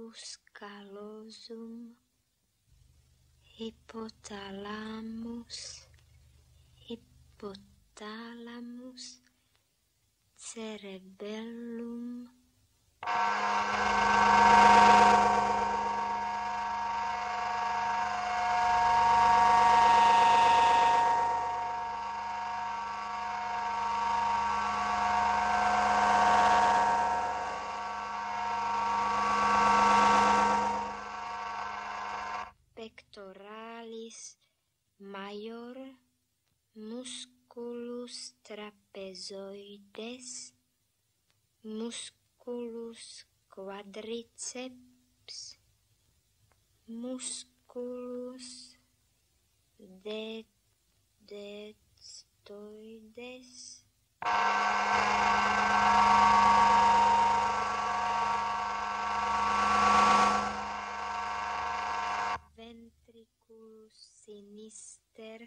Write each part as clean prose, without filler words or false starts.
corpus callosum, hypothalamus, cerebellum, pectoralis major, musculus trapezoides, musculus quadriceps, musculus deltoides, ventriculus sinister,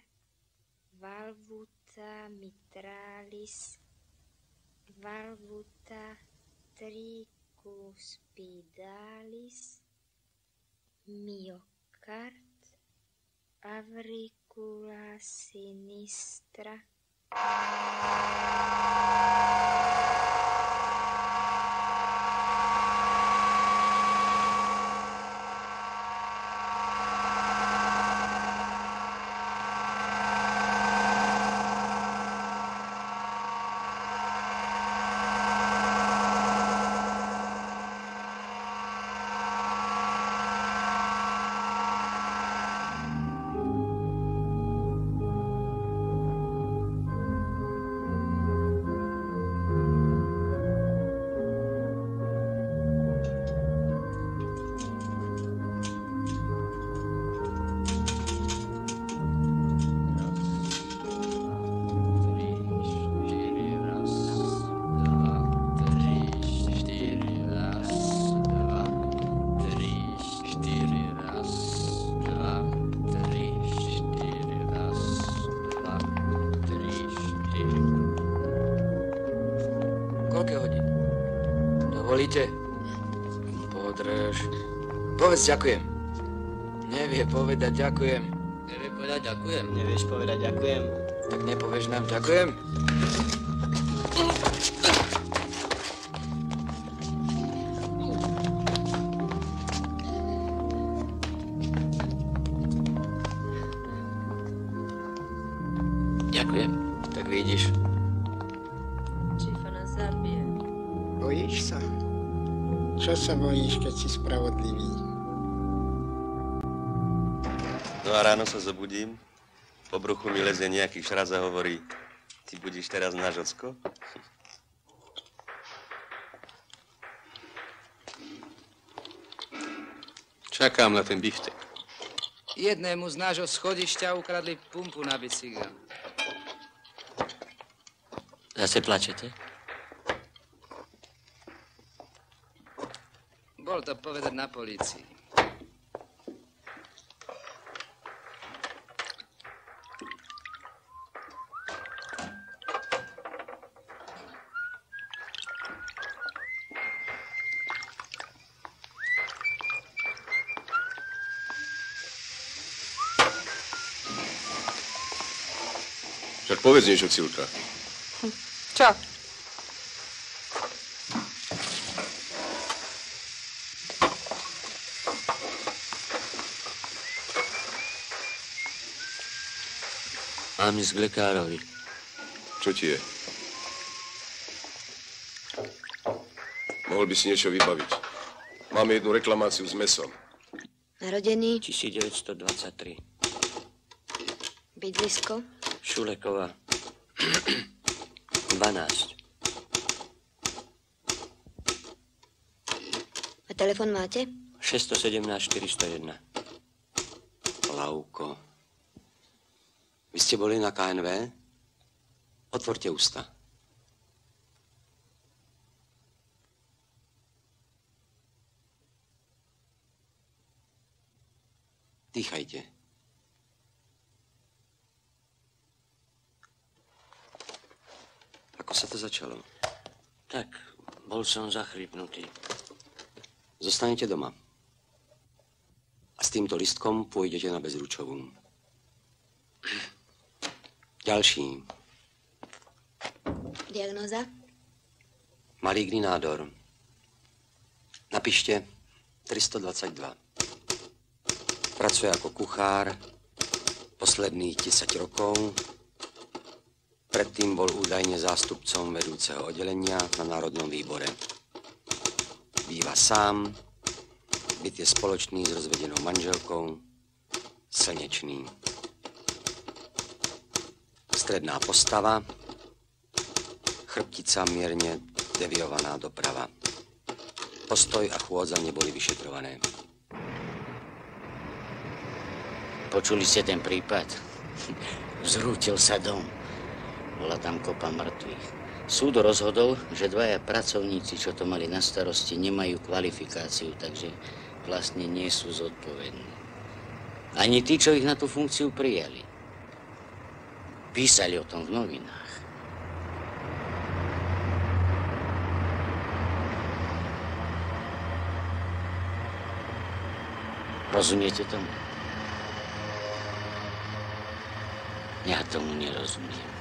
valvuta mitralis, valvuta tricuspidalis, myocard, auricula sinistra, Podrž. Povedz ďakujem. Nevie povedať ďakujem. Nevie povedať ďakujem. Nevieš povedať ďakujem. Tak nepovieš nám ďakujem? Ďakujem. Tak vidíš. Čífa nás zabije. Bojíš sa? Čo sa bojíš, keď si spravodlivý? No a ráno sa zobudím, po bruchu mi lezie nejaký šraz a hovorí, ty budíš teraz náš ocko? Čakám na ten biftek. Jednému z nášho schodišťa ukradli pumpu na bicykel. Zase plačete? Bol to povedať na polícii. Však povedz niečo, Cilka. Čo? Mám ísť k lekárovi. Čo ti je? Mohol by si niečo vybaviť. Máme jednu reklamáciu s mesom. Narodený? 1923. Bydlisko? Šulekova. 12. A telefon máte? 617 401. Lauko. Vy ste boli na KNV? Otvorte ústa. Dýchajte. Ako sa to začalo? Tak, bol som zachrypnutý. Zostanete doma. s týmto listkom pôjdete na Bezručovú. Ďalší. Diagnóza? Maligný nádor. Napište 322. Pracuje ako kuchár posledných 10 rokov. Predtým bol údajne zástupcom vedúceho oddelenia na Národnom výbore. Býva sám, byt je spoločný s rozvedenou manželkou, slnečný. Stredná postava, chrbtica mierne deviovaná doprava. Postoj a chôdza neboli vyšetrované. Počuli ste ten prípad? Zrútil sa dom. Bola tam kopa mŕtvych. Súd rozhodol, že dvaja pracovníci, čo to mali na starosti, nemajú kvalifikáciu, takže vlastne nie sú zodpovední. Ani tí, čo ich na tú funkciu prijali. Písali o tom v novinách. Rozumiete tomu? Ja tomu nerozumiem.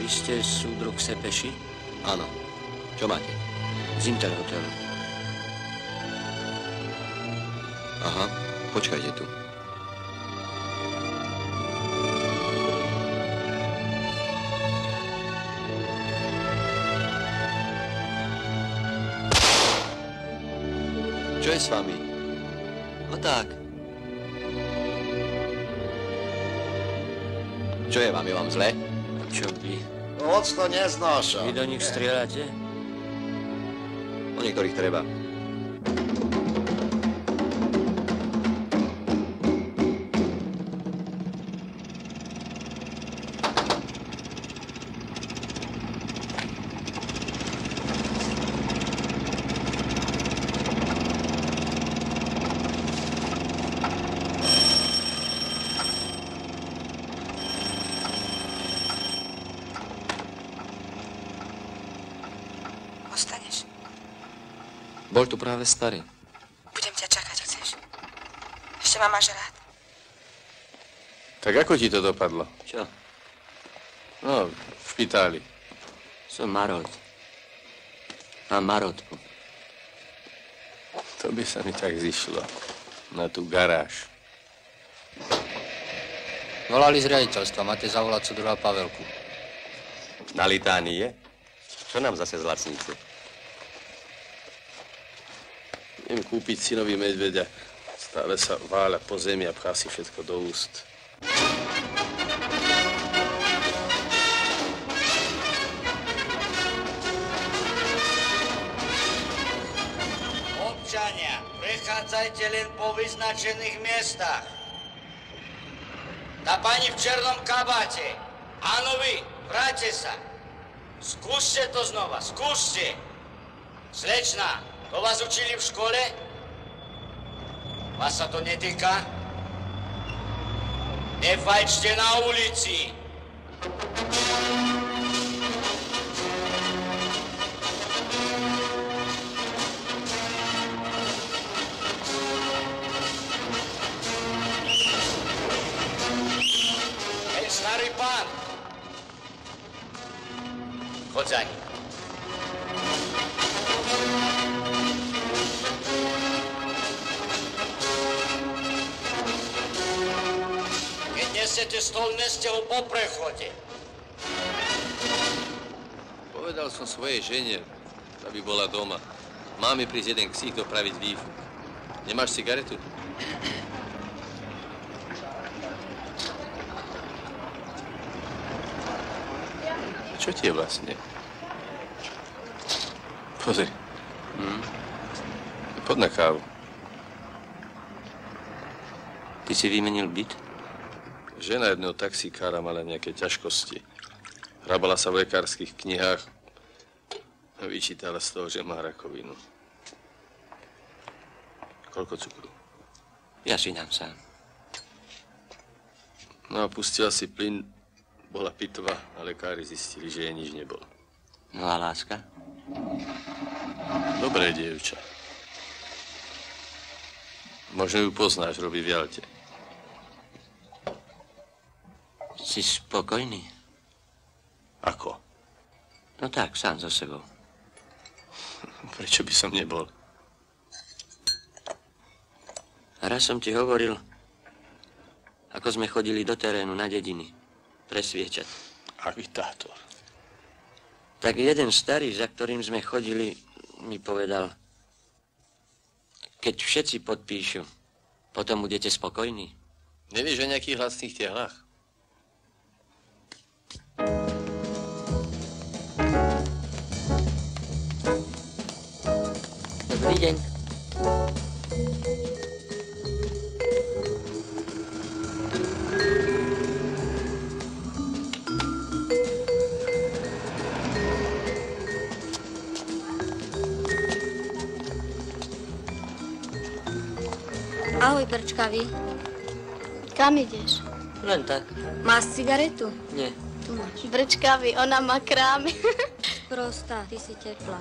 Ste súdruh Sepeši? Áno. Čo máte? Z Interhotelu. Aha, počkajte tu. Čo je s vami? No tak. Čo je vám? Je vám zle? Čo by? Octo neznáša. Vy do nich strieľate? O niektorých treba. Bol tu práve starý. Budem ťa čakať, chceš? Ešte ma máš rád? Tak ako ti to dopadlo? Čo? No, v špitáli. Som Marot. Mám marotku. To by sa mi tak zišlo. Na tú garáž. Volali z riaditeľstva. Máte zavolať súdruha Pavelku. Na litánii je? Čo nám zase zlacníte? Idem kúpiť synovi medveďa. Stále sa váľa po zemi a pchá si všetko do úst. Občania, prechádzajte len po vyznačených miestach. Tá pani v černom kabáte. Áno vy, vráťte sa. Skúste to znova, skúste. Slečná, to vás učili v škole? Vás sa to netýka? Nefajčte na ulici. Hej, starý pán. Choď za ním. chcete stôl, neste ho po prechode. Povedal som svojej žene, aby bola doma. Má mi prísť jeden ksích dopraviť výfuk. Nemáš cigaretu? Čo ti je vlastne? Pozri. Poď na kávu. Ty si vymenil byt? Žena jedného taxikára mala nejaké ťažkosti. Hrabala sa v lekárskych knihách a vyčítala z toho, že má rakovinu. Koľko cukru? Ja si dám sám. No a pustila si plyn, bola pitva a lekári zistili, že jej nič nebolo. No a láska? Dobré dievča. Možno ju poznáš, robí v Jalte. Si spokojný? Ako? No tak, sám so sebou. Prečo by som nebol? Raz som ti hovoril, ako sme chodili do terénu na dediny presviečať. Agitátor. Tak jeden starý, za ktorým sme chodili, mi povedal, keď všetci podpíšu, potom budete spokojní. Nevieš o nejakých hlasných tehlách? Dobrý deň. Ahoj, Brčkavý. Kam ideš? Len tak. Máš cigaretu? Nie. Tu máš. Brčkavý, ona má krámy. Prostá, ty si teplá.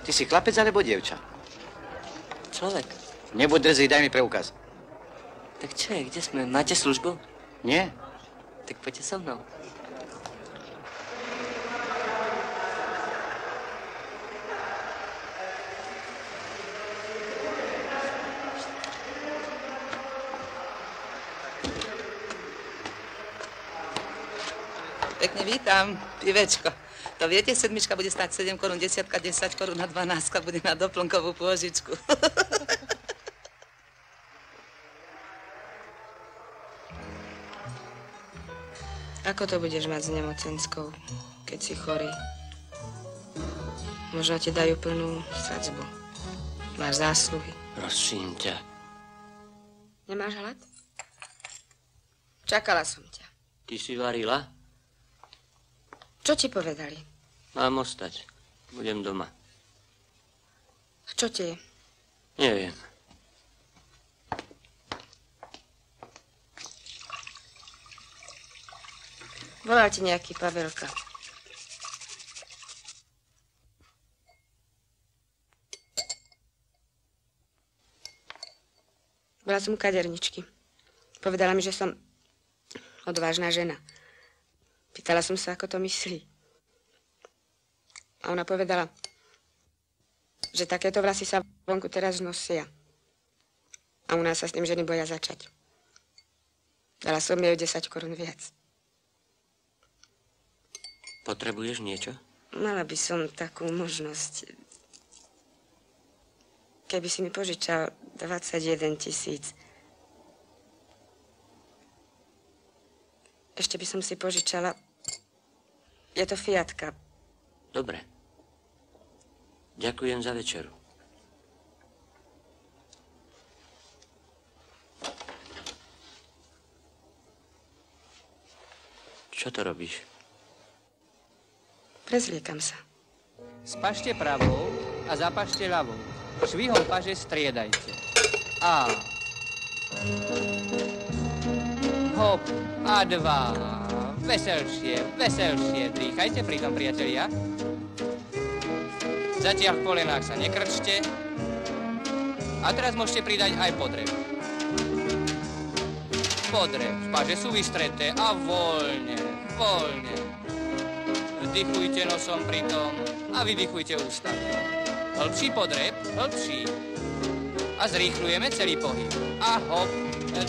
Ty si chlapec alebo dievča? Človek. Nebuď drzý, daj mi preukaz. Tak čo je, kde sme? Máte službu? Nie? Tak poďte so mnou. Pekne vítam, pivečko. To viete, sedmička bude stáť 7 korún, desiatka 10 korún a 12 bude na doplnkovú pôžičku. Ako to budeš mať s nemocenskou, keď si chorý? Možno ti dajú plnú sadzbu. Máš zásluhy. Prosím ťa. Nemáš hlad? Čakala som ťa. Ty si varila? Čo ti povedali? Mám ostať. Budem doma. A čo ti je? Neviem. Volal ti nejaký Pavelka. Bola som u kaderničky. Povedala mi, že som odvážna žena. Pýtala som sa, ako to myslí. A ona povedala, že takéto vlasy sa vonku teraz nosia. A u nás sa s tým ženy boja začať. Dala som jej 10 korún viac. Potrebuješ niečo? Mala by som takú možnosť. Keby si mi požičal 21 000. Ešte by som si požičala. Je to Fiatka. Dobre. Ďakujem za večeru. Čo to robíš? Prezliekam sa. Spašte pravou a zapašte ľavou. Švihom paže striedajte. A. Hop. A 2. Veselšie, veselšie. Dýchajte pri tom, priatelia. Zatiaľ v kolenách sa nekrčte. A teraz môžete pridať aj podreb. Podreb. Paže sú vystreté a voľne, voľne. Vdychujte nosom pri tom a vydychujte ústami. Hĺbší podreb, hĺbší. A zrýchľujeme celý pohyb. A hop, 2.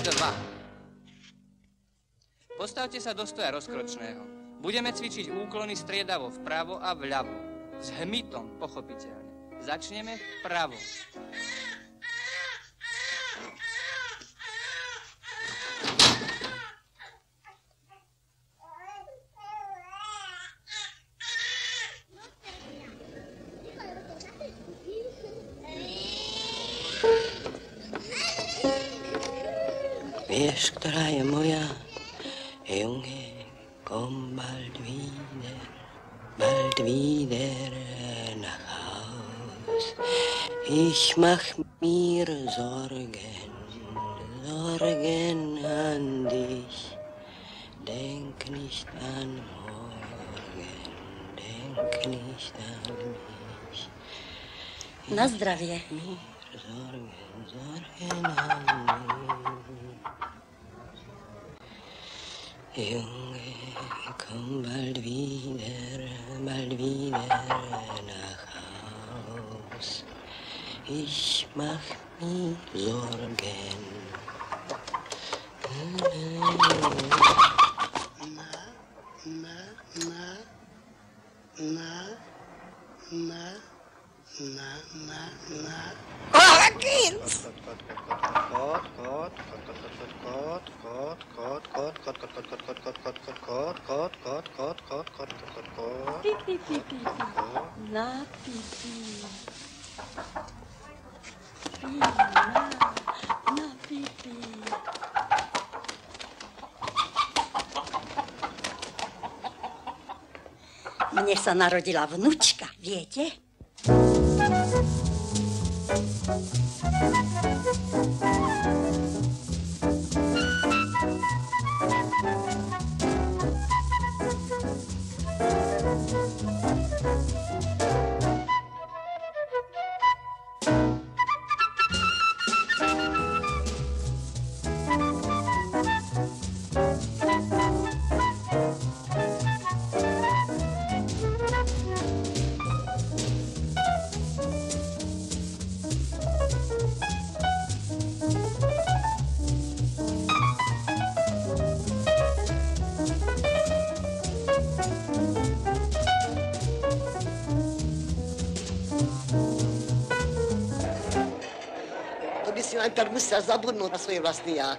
Postavte sa do stoja rozkročného. Budeme cvičiť úklony striedavo vpravo a vľavo. S hmytom, pochopiteľne. Začneme vpravo. Vieš, ktorá je moja? Junge, komm bald wieder nach Haus. Ich mach mir Sorgen an dich. Denk nicht an morgen, denk nicht an mich. Na zdravie. Mir Sorgen an mich. Junge, komm bald wieder nach Haus. Ich mach mir Sorgen. Na pipi. Na pipi. Mne sa narodila vnučka, viete? Tak musel zabudnúť na svoj vlastný ja.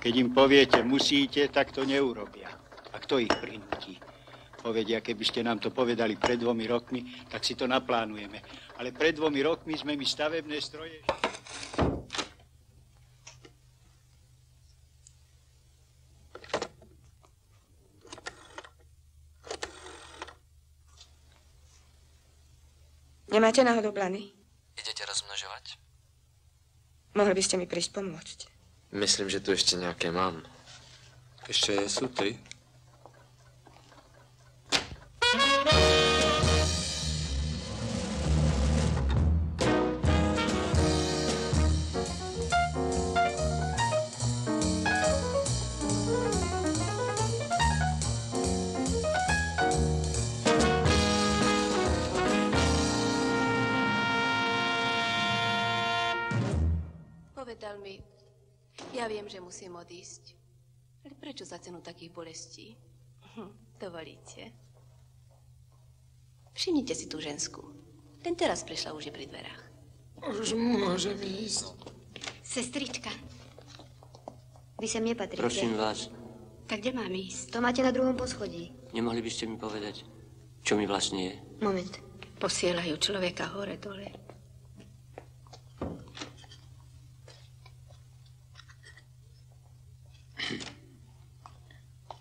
Keď im poviete, musíte, tak to neurobia. A kto ich prinúti? Povedia, keby ste nám to povedali pred 2 rokmi, tak si to naplánujeme. Ale pred 2 rokmi sme my stavebné stroje... Nemáte náhodou plany? Idete rozmnožovať? Mohli by ste mi prísť pomôcť. Myslím, že tu ešte nejaké mám. Ešte sú 3. Ja viem, že musím odísť. Ale prečo za cenu takých bolestí? Dovolíte. Všimnite si tú ženskú. Ten teraz prišla, už je pri dverách. Už môžem ísť. Sestrička, vy sem nepatríte. Prosím vás, Tak kde mám ísť? To máte na druhom poschodí. nemohli by ste mi povedať, čo mi vlastne je? Moment. Posielajú človeka hore dole.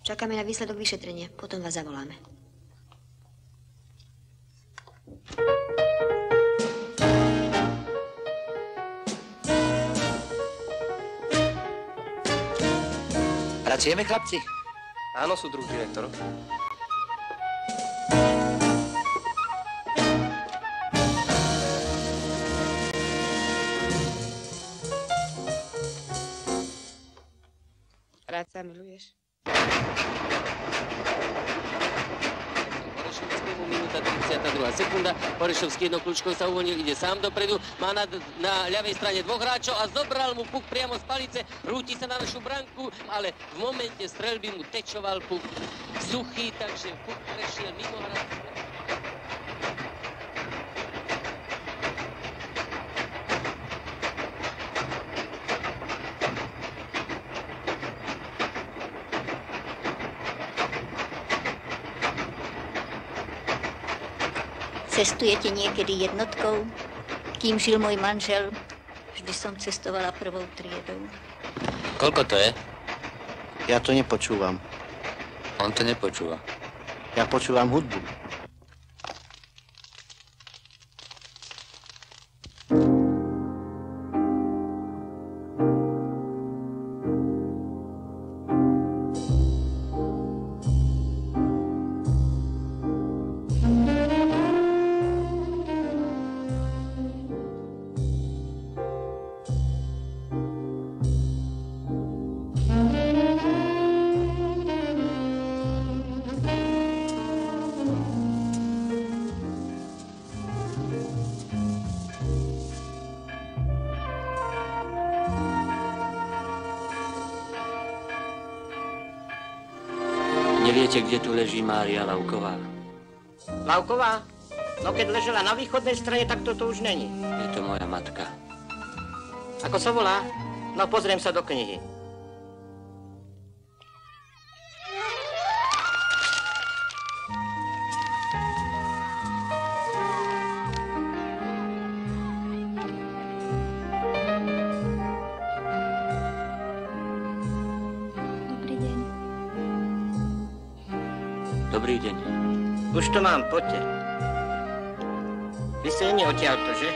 Čakáme na výsledok vyšetrenia, potom vás zavoláme. Pracujeme, chlapci? Áno, súdruh direktor. Rád sa miluješ? Orešovskému minúta 32. sekunda. Orešovský jednou kľúčkou sa uvoľnil, ide sám dopredu. Má na ľavej strane dvoch hráčov a zobral mu puk priamo z palice. Rúti sa na našu branku, ale v momente streľby mu tečoval puk suchý, takže puk prešiel mimo hráča. Cestujete niekedy jednotkou? Kým žil môj manžel, vždy som cestovala prvou triedou. Koľko to je? Ja to nepočúvam. On to nepočúva. Ja počúvam hudbu. Neviete, kde tu leží Mária Lauková? Lauková? No keď ležela na východnej strane, tak toto už není. Je to moja matka. Ako sa volá? No pozriem sa do knihy. Dobrý deň. Už to mám, poďte. Vy ste není odtiaľto, že?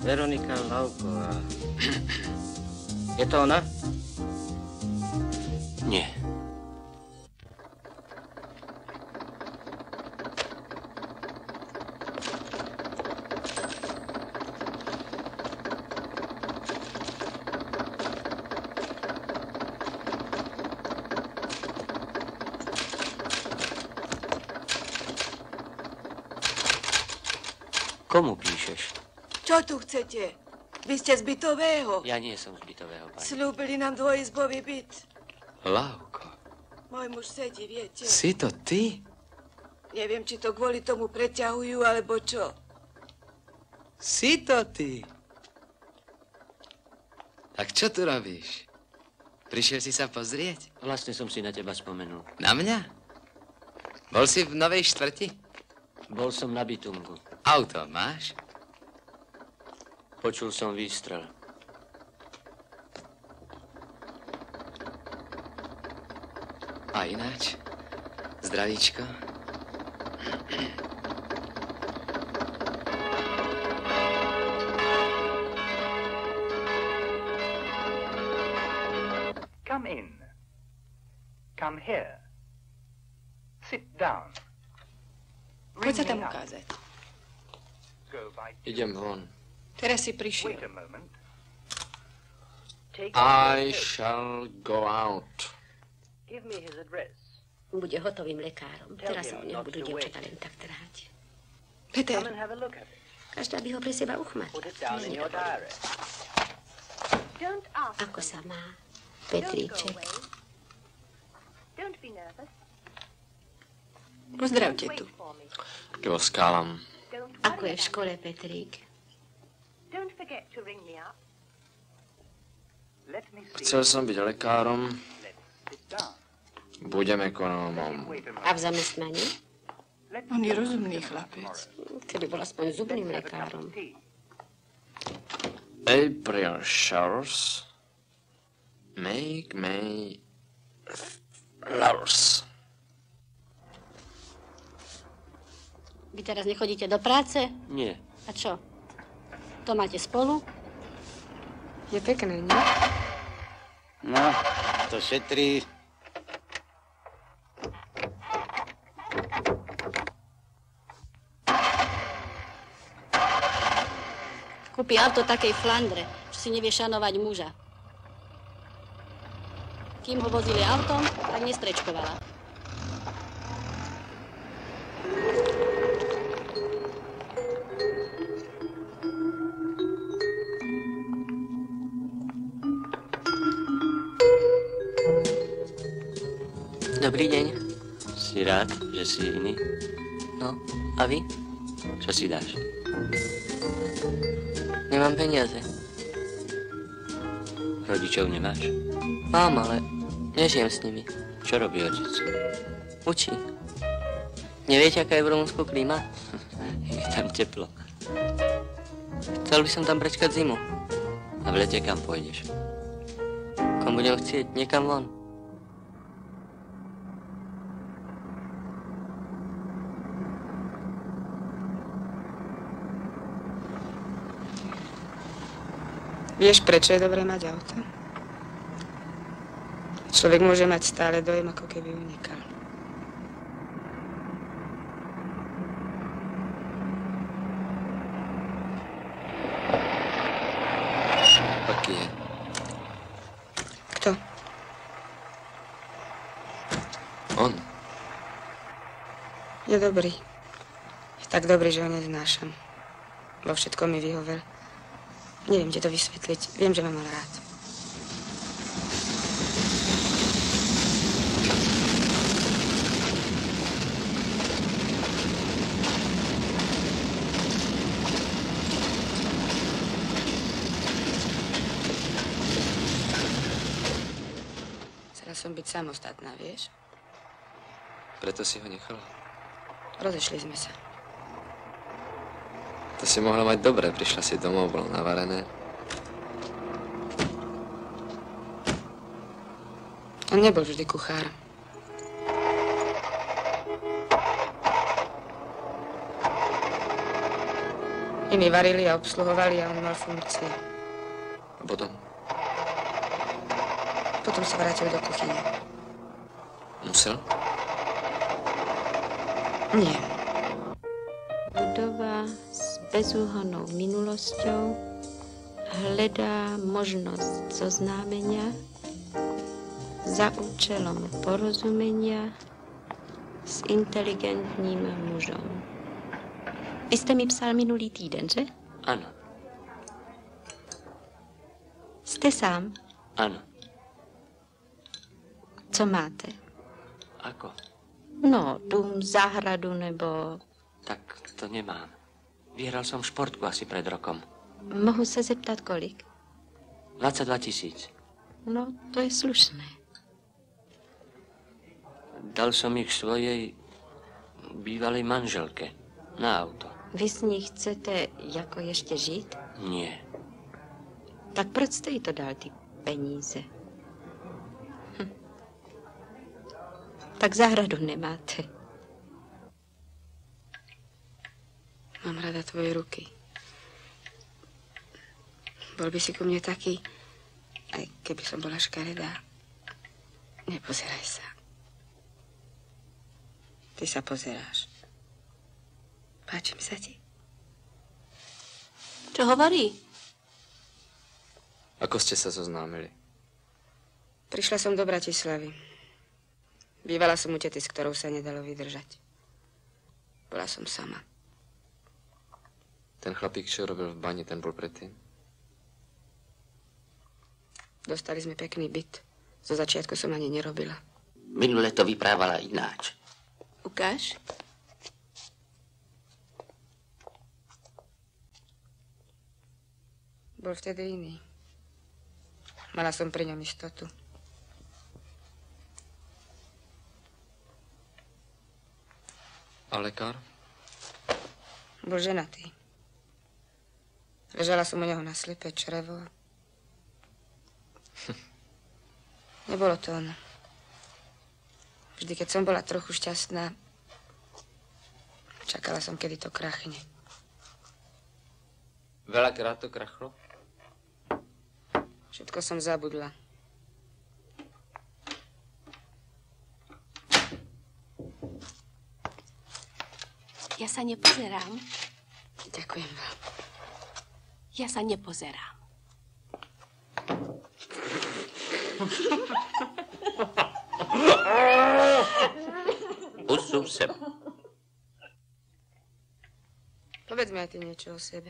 Veronika Lauková. Je to ona? Nie. Komu píšeš? Čo tu chcete? Vy ste z bytového. Ja nie som z bytového, pani. Slúbili nám dvojizbový byt. Lauko, Môj muž sedí, viete. si to ty? Neviem, či to kvôli tomu preťahujú, alebo čo. Si to ty? Tak čo tu robíš? Prišiel si sa pozrieť? Vlastne som si na teba spomenul. Na mňa? Bol si v Novej štvrti? Bol som na Bitungu. Auto máš? Počul som výstrel. A ináč? Zdravíčko? Come in. Come here. Sit down. Poď sa tam ukázať. Idem von. Teraz si prišiel. Wait a moment. I shall go out. Give me his address. Bude hotovým lekárom. Teraz sa o neho budú dievčatá len tak trhať. Peter, Come and have a look at it. Každá by ho pre seba uchmatla. Put it down in your diary. Ako sa má Petríček? Pozdravte tu. Tloskávam. Ako je v škole, Petrík? Chcel som byť lekárom. Budem ekonómom. A v zamestnaní? On je rozumný chlapec. Keby bol aspoň zubným lekárom. April showers make May flowers. Vy teraz nechodíte do práce? Nie. A čo? To máte spolu? Je pekné, nie? No, to šetrí. Kúpi auto takej flandre, čo si nevie šanovať muža. Kým ho vozili autom, tak nestrečkovala. Dobrý deň. Si rád, že si iný? No, a vy? Čo si dáš? Nemám peniaze. Rodičov nemáš? Mám, ale nežijem s nimi. Čo robí otec? Učí. Neviete, aká je v Rumunsku klíma? Je tam teplo. Chcel by som tam prečkať zimu. A v lete kam pôjdeš? Kom budem chcieť, niekam von. Vieš, prečo je dobré mať auto? Človek môže mať stále dojem, ako keby unikal. Aký je? Kto? On. Je dobrý. Je tak dobrý, že ho neznášam. Vo všetkom mi vyhovel. Neviem ti to vysvetliť. Viem, že ma mal rád. Chcela som byť samostatná, vieš? Preto si ho nechala? Rozešli sme sa. To si mohla mať dobre, prišla si domov, bolo navarené. On nebol vždy kuchár. Iní varili a obsluhovali a on mal funkcie. A potom? Potom sa vrátil do kuchyne. Musel? Nie. Budova s bezúhonnou minulosťou hledá možnosť zoznámenia za účelom porozumenia s inteligentním mužom. Vy jste mi psal minulý týden, že? Áno. Jste sám? Áno. Co máte? Ako? No, dům, zahradu nebo... Tak to nemám. Vyhral som športku asi pred rokom. Mohu se zeptat, kolik? 22 000. No, to je slušné. Dal som ich svojej bývalej manželke na auto. Vy s ní chcete jako ještě žít? Nie. Tak proč jste jí to dal, ty peníze? Tak zahradu nemáte. Mám rada tvoje ruky. Bol by si ku mne taký, aj keby som bola škaredá. Nepozeraj sa. Ty sa pozeráš. Páčim sa ti? Čo hovorí? Ako ste sa zoznámili? Prišla som do Bratislavy. Bývala som u tety, s ktorou sa nedalo vydržať. Bola som sama. Ten chlapík, čo robil v bani, ten bol predtým? Dostali sme pekný byt. Zo začiatku som ani nerobila. Minule to vyprávala ináč. Ukáž. Bol vtedy iný. Mala som pri ňom istotu. A lekár? Bol ženatý. Ležala som u neho na slipe črevo. Nebolo to ono. Vždy, keď som bola trochu šťastná, čakala som, kedy to krachne. Veľakrát to krachlo? Všetko som zabudla. Ja sa nepozerám. Ďakujem vám. Ja sa nepozerám. Usúv sem. Povedz mi aj ty niečo o sebe.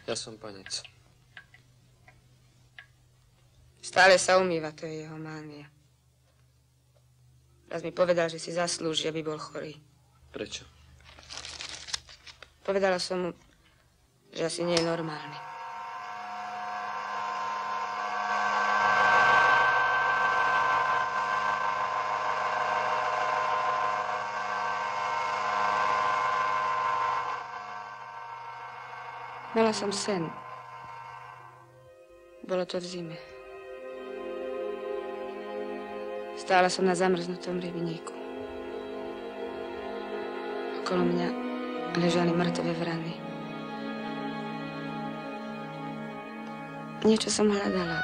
Ja som panec. Stále sa umýva, to je jeho mánia. Raz mi povedal, že si zaslúži, aby bol chorý. Prečo? Povedala som mu, že asi nie je normálny. Mala som sen. Bolo to v zime. Stála som na zamrznutom rybníku. Okolo mňa ležali mŕtve vrany. Niečo som hľadala.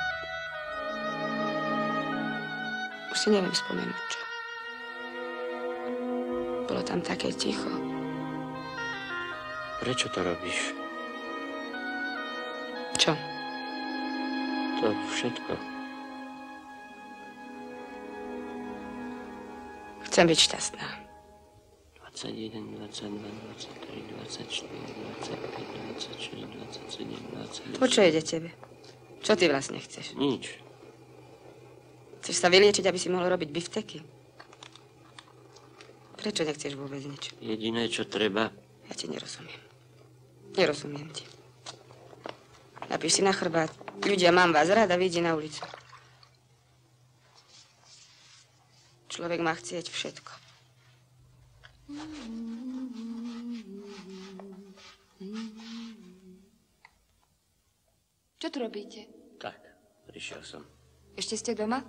Už si neviem spomenúť, čo. Bolo tam také ticho. Prečo to robíš? Čo? To všetko. Chcem byť šťastná. 21, 22, 23, 24, 25, 26, 27, 28. Po čo ide tebe? Čo ty vlastne chceš? Nič. Chceš sa vyliečiť, aby si mohol robiť bifteky? Prečo nechceš vôbec nič? Jediné, čo treba... Ja ti nerozumiem. Nerozumiem ti. Napíš si na chrbát. Ľudia, mám vás rád a vyjdi na ulicu. Človek má chcieť všetko. Čo tu robíte? Tak, prišiel som. Ešte ste doma?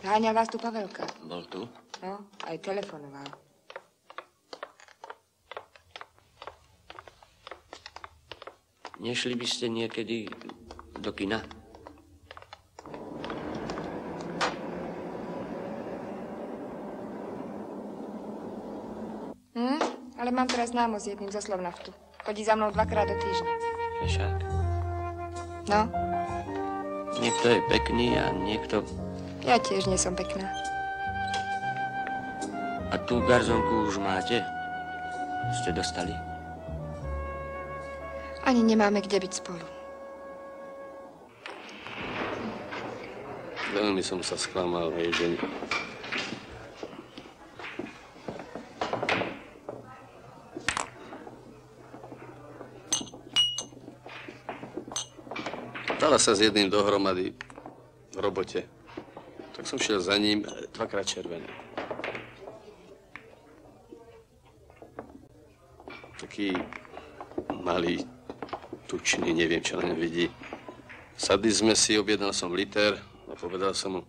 Háňal vás tu Pavelka. Bol tu? No, aj telefonoval. Nešli by ste niekedy do kina? Ale mám teraz známo s jedným zo Slovnaftu. Chodí za mnou 2-krát do týždňa. Však. No? Niekto je pekný a niekto... Ja tiež nie som pekná. A tú garzonku už máte? Ste dostali? Ani nemáme kde byť spolu. Veľmi som sa sklamal v jej ženi. Dala sa s jedným dohromady v robote. Tak som šiel za ním, 2-krát červený. Taký malý, tučný, neviem, čo na ňom vidí. Sadli sme si, objednal som liter a povedal som mu,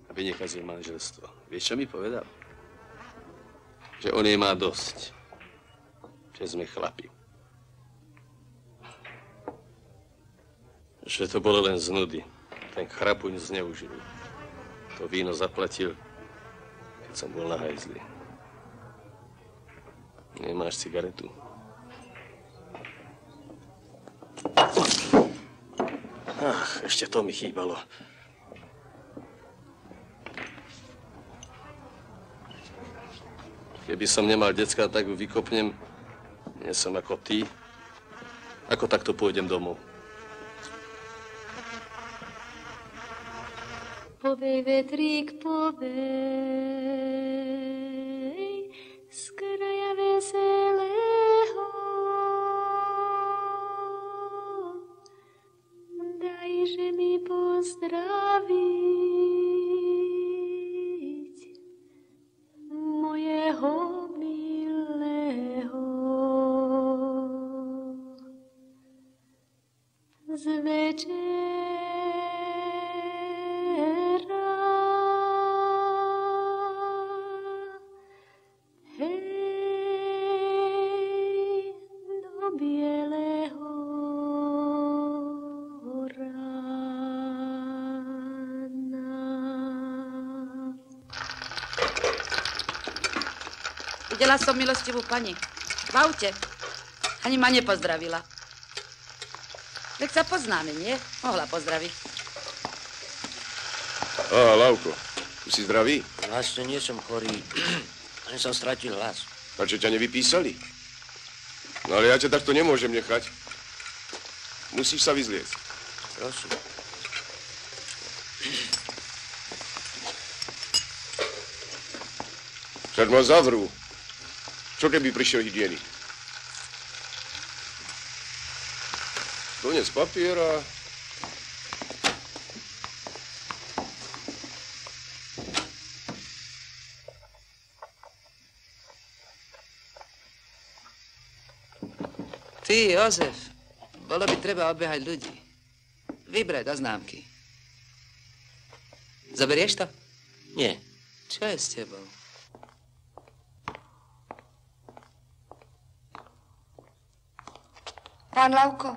aby nekazil manželstvo. Vieš, čo mi povedal? Že on jej má dosť. Že sme chlapi. Že to bolo len z nudy. Ten chrapuň zneužil. To víno zaplatil, keď som bol na hajzli. Nemáš cigaretu? Ach, ešte to mi chýbalo. Keby som nemal decka, tak ju vykopnem Nie som ako ty. Ako takto pôjdem domov? Povej, vetrík, povej, z kraja veselého, dajže mi pozdraviť mojeho milého. Z večera Videla som milostivú pani v aute. Ani ma nepozdravila. Tak sa poznáme, nie? Mohla pozdraviť. Lávko, už si zdravý? Vlastne nie som chorý, len som stratil hlas. A čo, ťa nevypísali? No ale ja ťa takto nemôžem nechať. Musíš sa vyzliecť. Prosím. Však ma zavrú. Čo keby prišiel hygienik? Koniec papiera. Ty, Jozef, bolo by treba obiehať ľudí. Vybrať do známky. Zoberieš to? Nie. Čo je s tebou? Pán Lavko,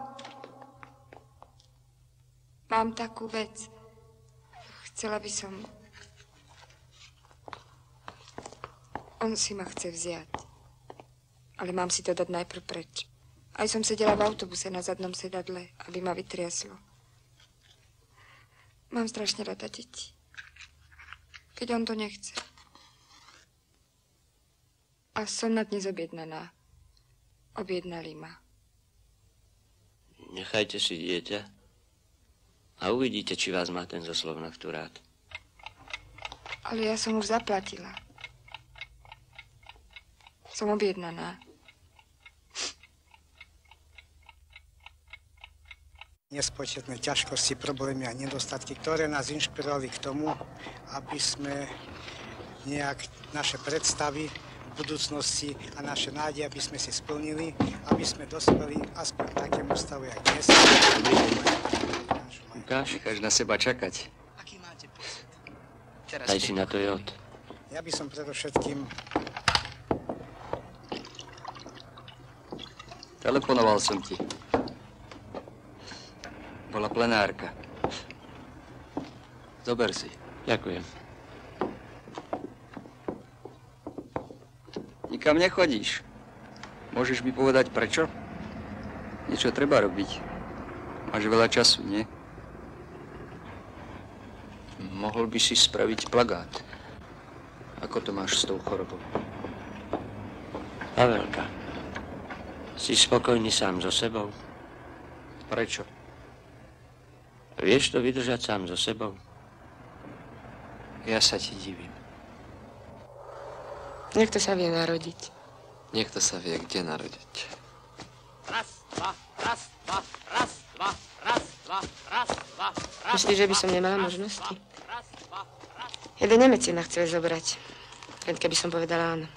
mám takú vec. Chcela by som... On si ma chce vziať. Ale mám si to dať najprv preč. Aj som sedela v autobuse na zadnom sedadle, aby ma vytriaslo. Mám strašne rada deti. Keď on to nechce. A som na dnes objednaná. Objednali ma. Nechajte si dieťa a uvidíte, či vás má ten zoslov naftu rád. Ale ja som už zaplatila. Som objednaná. Nespočetné ťažkosti, problémy a nedostatky, ktoré nás inšpirovali k tomu, aby sme nejak naše predstavy v budúcnosti a naše nádeje, aby sme si splnili, aby sme dospeli aspoň k takému stavu, jak dnes. Lukáš, necháš na seba čakať. Daj si na to jód. Ja by som predovšetkým... Telefonoval som ti. Bola plenárka. Zober si. Ďakujem. Nikam nechodíš. Môžeš mi povedať prečo? Niečo treba robiť. Máš veľa času, nie? Mohol by si spraviť plagát. Ako to máš s tou chorobou? Pavelka, si spokojný sám so sebou? Prečo? Vieš to vydržať sám so sebou? Ja sa ti divím. Niekto sa vie narodiť. Niekto sa vie, kde narodiť. Raz, dva, raz, dva, raz, dva, raz, dva, raz, dva, raz. Myslíš, že by som nemala možnosti? Jeden Nemec si ma chcel zobrať. Len keby som povedala áno.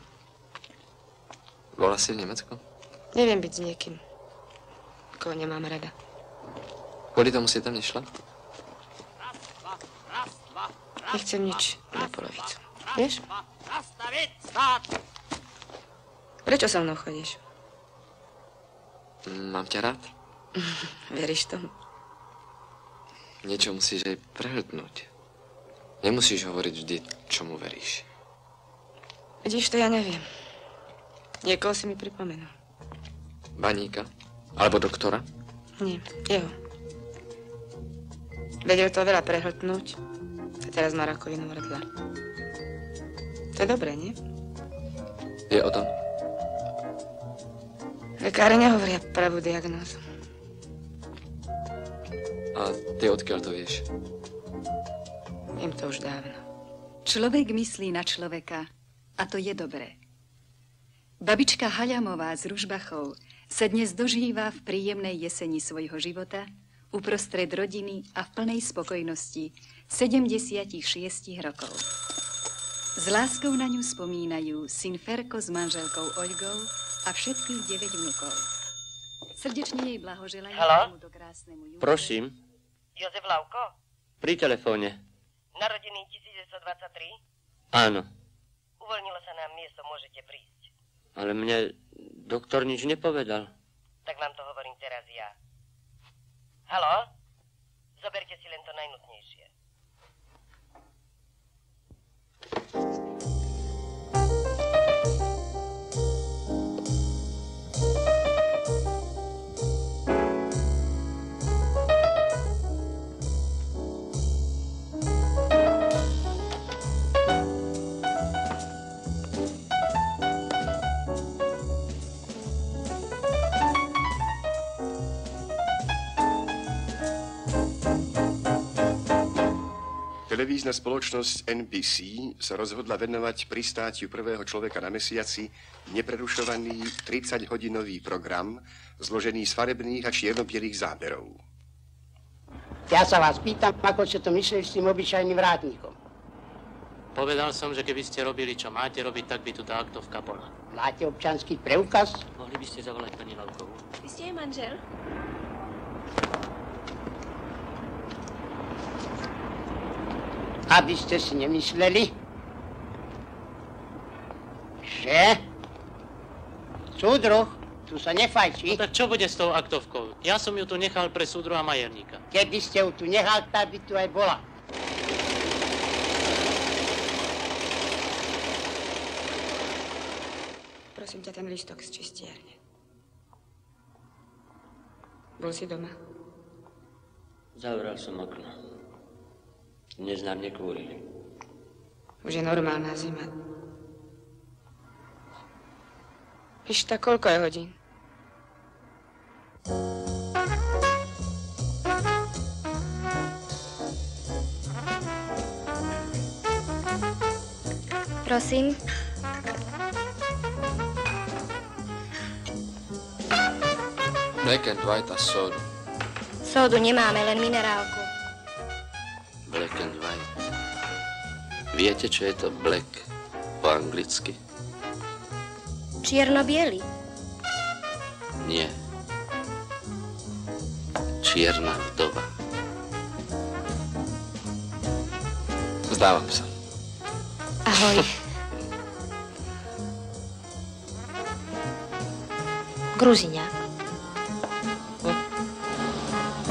Bola si v Nemecku? Neviem byť s niekým, koho nemám rada. Kvôli tomu si tam nešla? Nechcem nič na polovicu. Vieš? Prečo so mnou chodíš? Mám ťa rád. Veríš tomu? Niečo musíš aj prehltnúť. Nemusíš hovoriť vždy, čomu veríš. Vidíš, to ja neviem. Niekoho si mi pripomenul. Baníka? Alebo doktora? Nie, jeho. Vedel to veľa prehltnúť a teraz má rakovinu hrdla. To je dobré, nie? Je o tom? Lekári nehovoria pravú diagnózu. A ty odkiaľ to vieš? Viem to už dávno. Človek myslí na človeka a to je dobré. Babička Haľamová z Ružbachov sa dnes dožíva v príjemnej jeseni svojho života uprostred rodiny a v plnej spokojnosti 76 rokov. S láskou na ňu spomínajú syn Ferko s manželkou Oľgou a všetkých 9 vnukov. Srdečne jej blahoželajú tomuto krásnemu jubileu. Prosím, Jozef Lavko? pri telefóne. Narodený 1923? Áno, Uvoľnilo sa nám miesto, môžete prísť. ale mne doktor nič nepovedal. Tak vám to hovorím teraz ja. Haló? Zoberte si len to najnutnejšie. Televízna spoločnosť NBC sa rozhodla venovať pristátiu prvého človeka na mesiaci neprerušovaný 30-hodinový program zložený z farebných a čierno-bielých záberov. Ja sa vás pýtam, ako ste to mysleli s tým obyčajným vrátnikom. Povedal som, že keby ste robili, čo máte robiť, tak by tu tá aktovka bola. Máte občanský preukaz? Mohli by ste zavolať pani Lavkovú? Vy ste jej manžel? Aby ste si nemysleli, že súdruh tu sa nefajčí. No tak čo bude s tou aktovkou? Ja som ju tu nechal pre súdruha Majerníka. Keby ste ju tu nechal, tak by tu aj bola. Prosím ťa, ten lístok z čistiarne. Bol si doma? Zavrel som okno. Dnes nám nekúrili. Už je normálna zima. Víš, tak koľko je hodín? Prosím. Black and white a sodu. Sódu nemáme, len minerálku. Black and white. Viete, čo je to black po anglicky? Čierno-biely. Nie. Čierna vdova. Vzdávam sa. Ahoj. Gruziňák.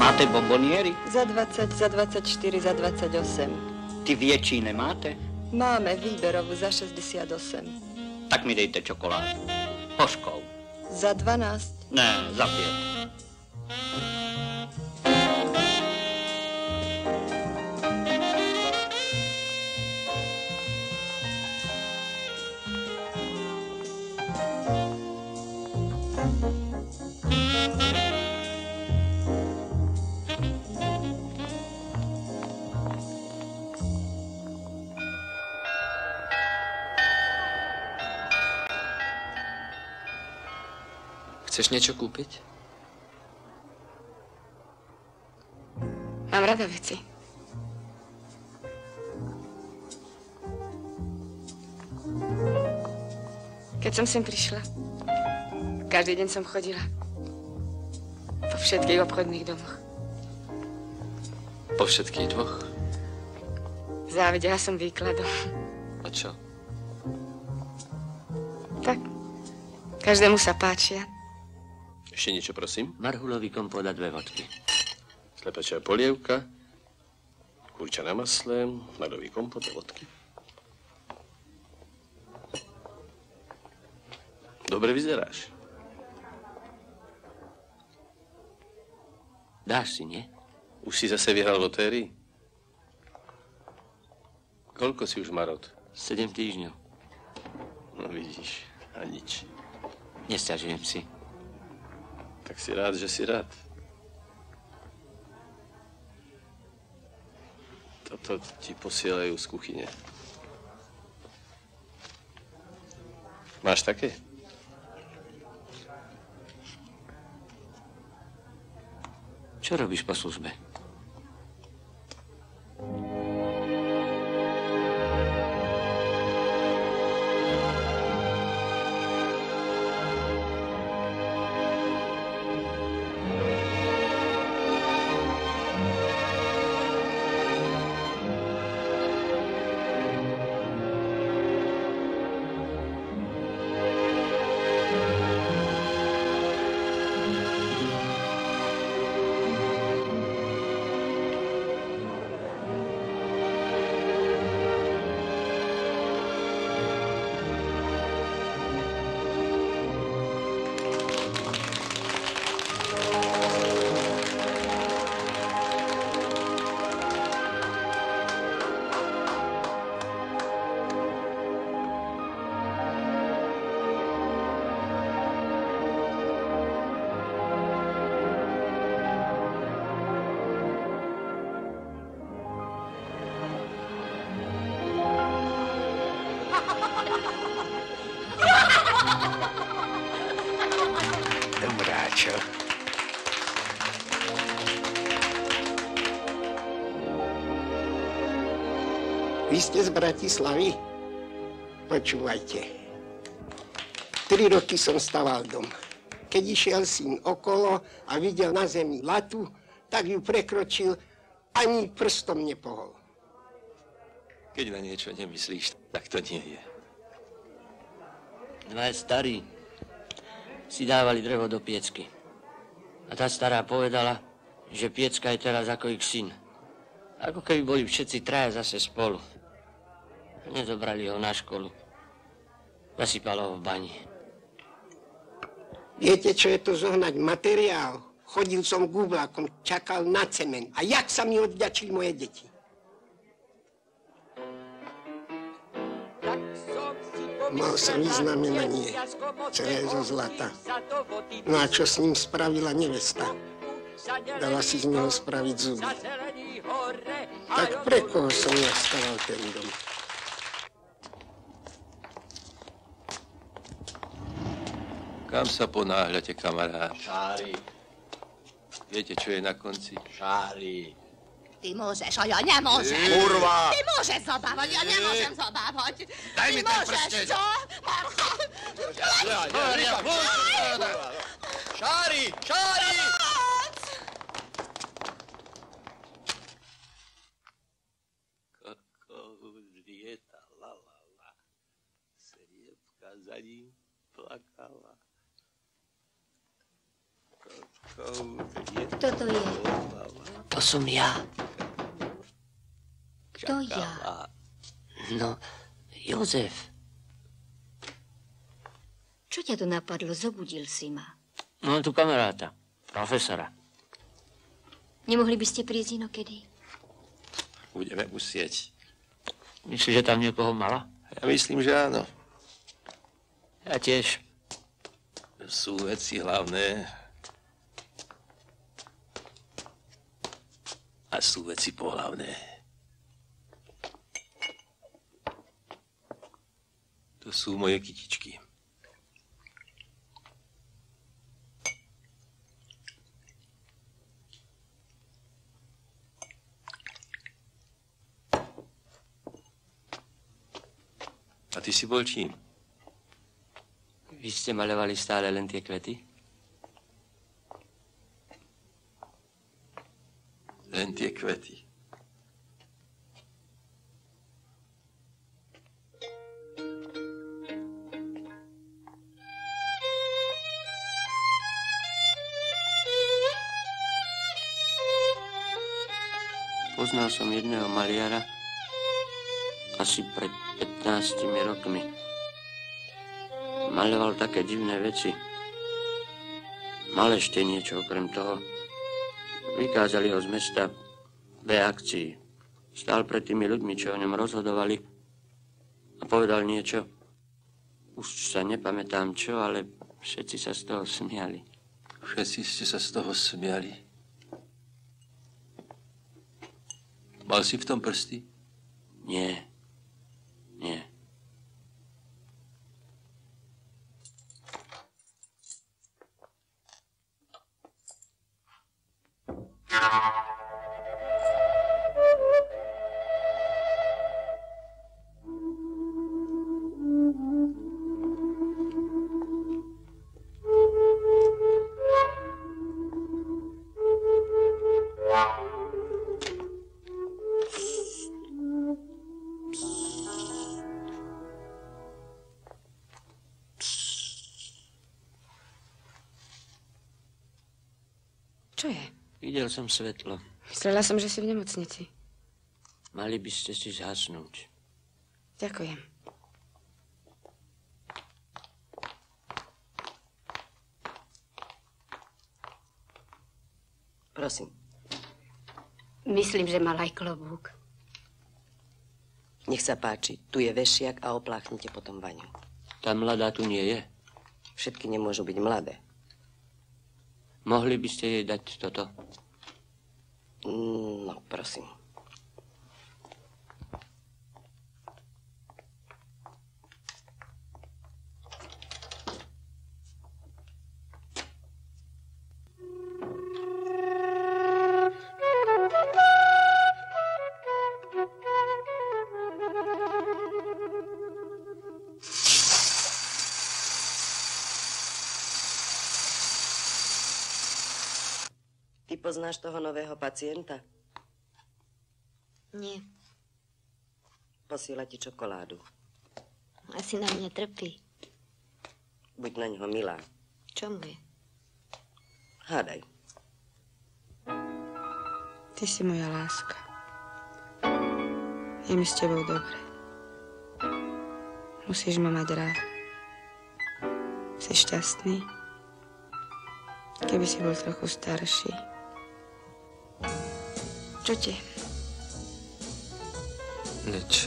Máte bombonieri? Za 20, za 24, za 28. Ty větší nemáte? Máme výberovú za 68. Tak mi dejte čokoládu. Hořkou. Za 12. Ne, za 5. Chceš niečo kúpiť? Mám rada veci. Keď som sem prišla, každý deň som chodila po všetkých obchodných domoch. Po všetkých dvoch? Závidela som výkladom. A čo? Tak, každému sa páčia. Ešte niečo, prosím? Marhulový kompót a 2 vodky. Slepačia polievka, kurča na masle, ľadový kompót a vodky. Dobre vyzeráš. Dáš si, nie? Už si zase vyhral v lotérii? Koľko si už marot? 7 týždňov. No vidíš, a nič. Nesťažujem si. Tak si rád, že si rád. Toto ti posielajú z kuchyne. Máš také? Čo robíš po službe? Dobráčo. Vy ste z Bratislavy? Počúvajte. 3 roky som staval dom. Keď išiel syn okolo a videl na zemi latu, tak ju prekročil, ani prstom nepohol. Keď na niečo nemyslíš, tak to nie je. Dvaja starí si dávali drevo do piecky. A tá stará povedala, že piecka je teraz ako ich syn. Ako keby boli všetci traja zase spolu. Nezobrali ho na školu. Zasypalo ho v bani. Viete, čo je to zohnať materiál? Chodil som gublákom, čakal na cement. A jak sa mi odďačili moje deti? Mal som vyznamenanie, celé zo zlata. No a čo s ním spravila nevesta? Dala si z neho spraviť zuby. Tak pre koho som ja staval ten dom? Kam sa ponáhľate, kamarát? Šári. Viete, čo je na konci? Šári. Ty môžeš, a ja nemôžem. Kurva! Ty môžeš zabávať, ja nemôžem zabávať. Daj mi ten prsteň. Čo? Šári! Šári! Kokouz lietala, lala. Sriepka za ním plakala. Kto to je? To som ja. Kto ja? No, Jozef. Čo ťa to napadlo? Zobudil si ma. Mám tu kamaráta, profesora. Nemohli by ste prísť inokedy? Budeme musieť. Myslíš, že tam niekoho mala? Ja myslím, že áno. Ja tiež. Sú veci hlavné. A sú veci pohlavné. To sú moje kytičky. A ty si bol čím? Vy ste maľovali stále len tie kvety? Len tie kvety. Poznal som jedného maliara asi pred 15 rokmi. Maľoval také divné veci. Mal ešte niečo okrem toho. Vykázali ho z mesta v akcii. Stál pred tými ľuďmi, čo o ňom rozhodovali a povedal niečo. Už sa nepamätám čo, ale všetci sa z toho smiali. Všetci ste sa z toho smiali. Mal si v tom prsty? Nie. Nie. Čo je? Videl som svetlo. Myslela som, že si v nemocnici. Mali by ste si zhasnúť. Ďakujem. Prosím. Myslím, že mal aj klobúk. Nech sa páči, tu je vešiak a opláchnite potom vaňu. Tá mladá tu nie je. Všetky nemôžu byť mladé. Mohli by ste jej dať toto? No, prosím. Ty poznáš toho nového pacienta? Nie, Posíla ti čokoládu. asi na mňa trpí. Buď na ňo milá. Čo mu je? Hádaj. Ty si moja láska. Je mi s tebou dobre. Musíš ma mať rád. Si šťastný? Keby si bol trochu starší. Čo ti? Nič.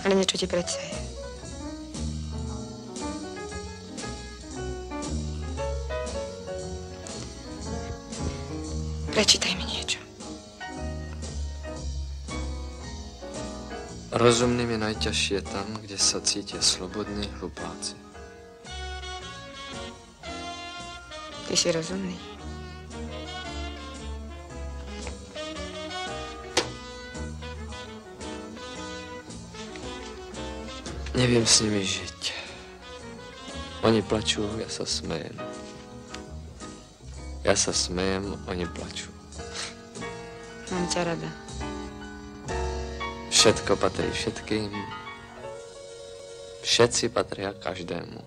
Ale niečo ti predsa je. Prečítaj mi niečo. Rozumným je najťažšie tam, kde sa cítia slobodní hlupáci. Ty si rozumný. Neviem s nimi žiť. Oni plačú, ja sa smejem. Ja sa smejem, oni plačú. Mám ťa rada. Všetko patrí všetkým. Všetci patria každému.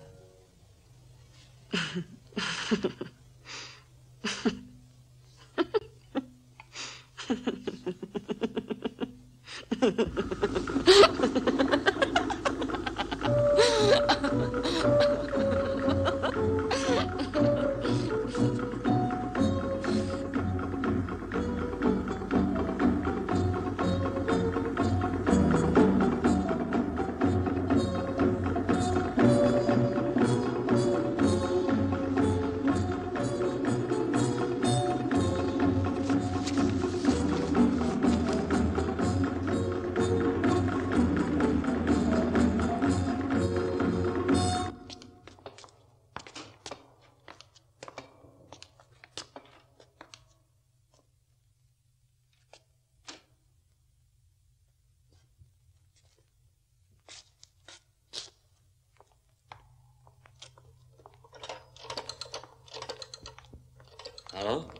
Haló?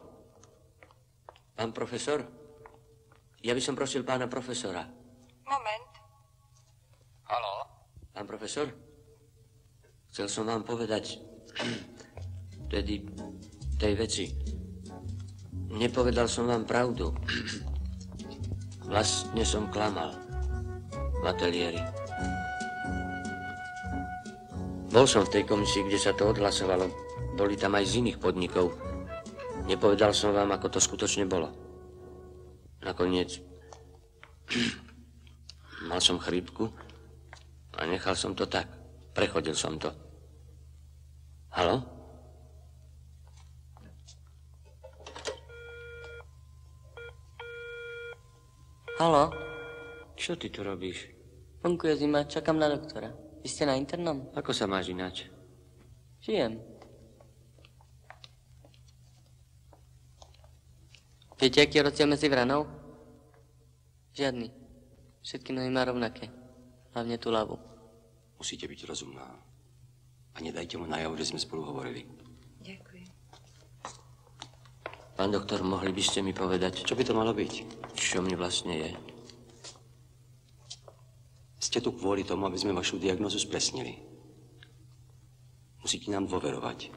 Pán profesor? Ja by som prosil pána profesora. Moment. Haló? Pán profesor? Chcel som vám povedať tedy tej veci. Nepovedal som vám pravdu. Vlastne som klamal v ateliéri. Bol som v tej komisii, kde sa to odhlasovalo. Boli tam aj z iných podnikov. Nepovedal som vám, ako to skutočne bolo. Nakoniec mal som chrípku a nechal som to tak. Prechodil som to. Haló? Haló? Čo ty tu robíš? Vonku je zima, čakám na doktora. Vy ste na internom? Ako sa máš ináč? Žijem. Viete, aký je rozdiel medzi vranou? Žiadny. Všetky nohy má rovnaké. Hlavne tú ľavú. Musíte byť rozumná. A nedajte mu najavo, že sme spolu hovorili. Ďakujem. Pán doktor, mohli by ste mi povedať, čo by to malo byť? Čo mi vlastne je? Ste tu kvôli tomu, aby sme vašu diagnózu spresnili. Musíte nám dôverovať.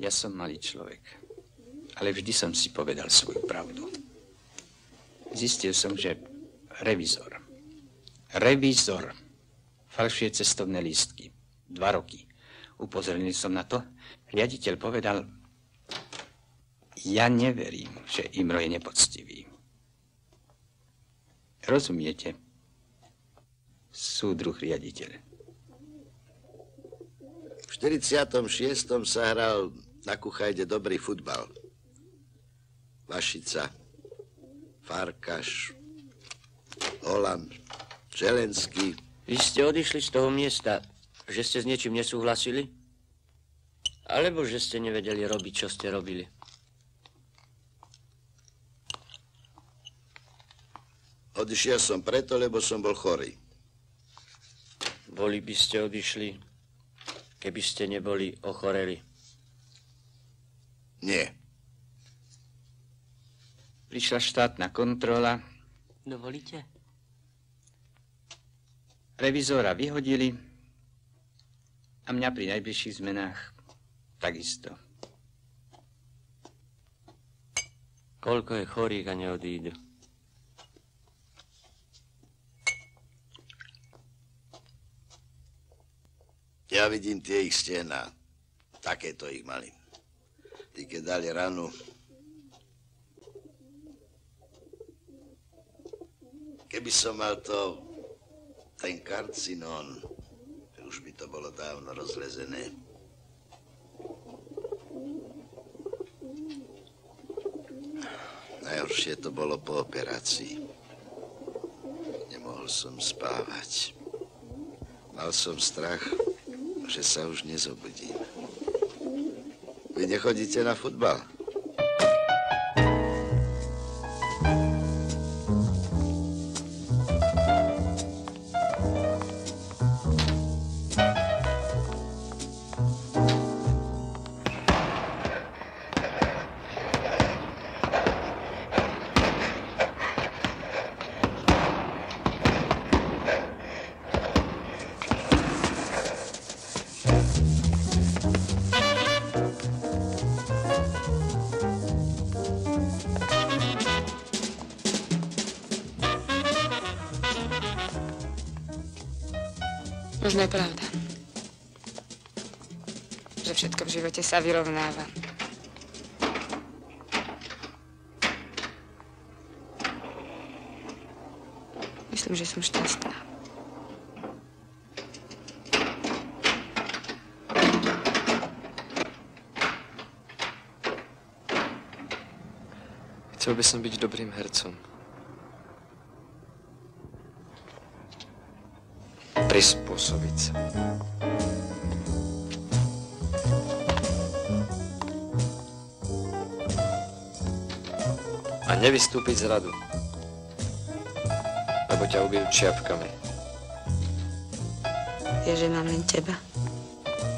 Ja som malý človek, ale vždy som si povedal svoju pravdu. Zistil som, že revizor falšuje cestovné lístky. 2 roky. Upozornil som na to. Riaditeľ povedal, ja neverím, že Imro je nepoctivý. Rozumiete? Súdruh riaditeľ. V 46. sa hral na Kuchajde dobrý futbal. Vašica, Farkaš, Holand, Želenský. Vy ste odišli z toho miesta, že ste s niečím nesúhlasili? Alebo že ste nevedeli robiť, čo ste robili? Odišiel som preto, lebo som bol chorý. Boli by ste odišli, keby ste neboli ochoreli? Nie. Prišla štátna kontrola. Dovolíte? Revizora vyhodili a mňa pri najbližších zmenách takisto. Koľko je chorých a neodídu? Ja vidím tie ich stehná. Takéto ich mali. Tí, keď dali ranu, keby som mal ten karcinón, už by to bolo dávno rozlezené. Najhoršie to bolo po operácii. Nemohol som spávať. Mal som strach, že sa už nezobudím. Vy nechodíte na futbal? Možno je pravda, že všetko v živote sa vyrovnáva. Myslím, že som šťastná. Chcel by som byť dobrým hercom. Prispôsobiť sa. A nevystúpiť z radu. Lebo ťa ubijú čiapkami. Je, že mám len teba.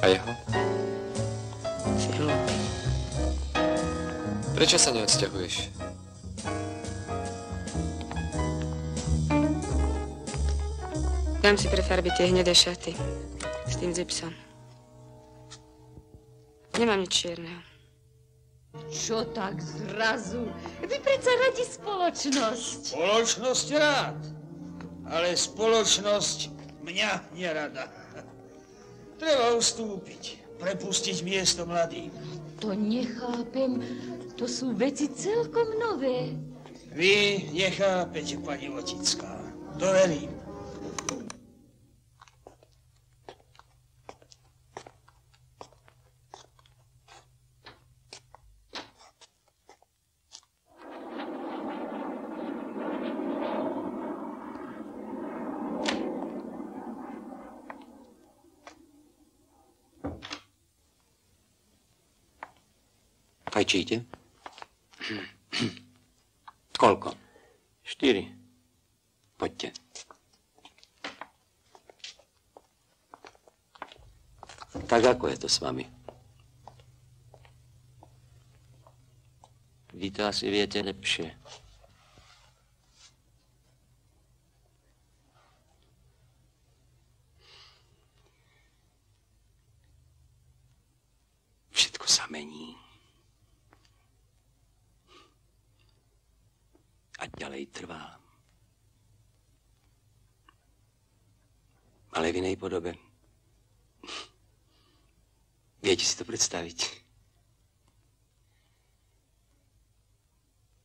A jeho? Si hlúpy. Prečo sa neodsťahuješ? Dám si prefarbiť tie hnedé šaty s tým zipsom. Nemám nič čierneho. Čo tak zrazu? Vy predsa radi spoločnosť. Spoločnosť rád, ale spoločnosť mňa nerada. Treba ustúpiť, prepustiť miesto mladým. To nechápem, to sú veci celkom nové. Vy nechápete, pani Votická, to verím. Fajčíte? Koľko? 4. Poďte. Tak ako je to s vami? Vy to asi viete lepšie. Všetko sa mení. A ďalej trvá. Ale v inej podobe. Viete si to predstaviť?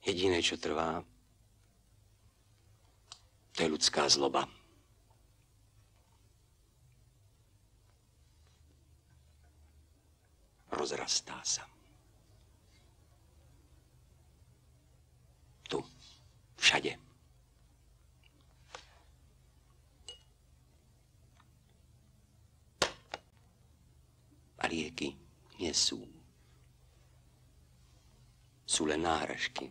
Jediné, čo trvá, to je ľudská zloba. Rozrastá sa. Tu, všade. A lieky nie sú. Sú len náhražky.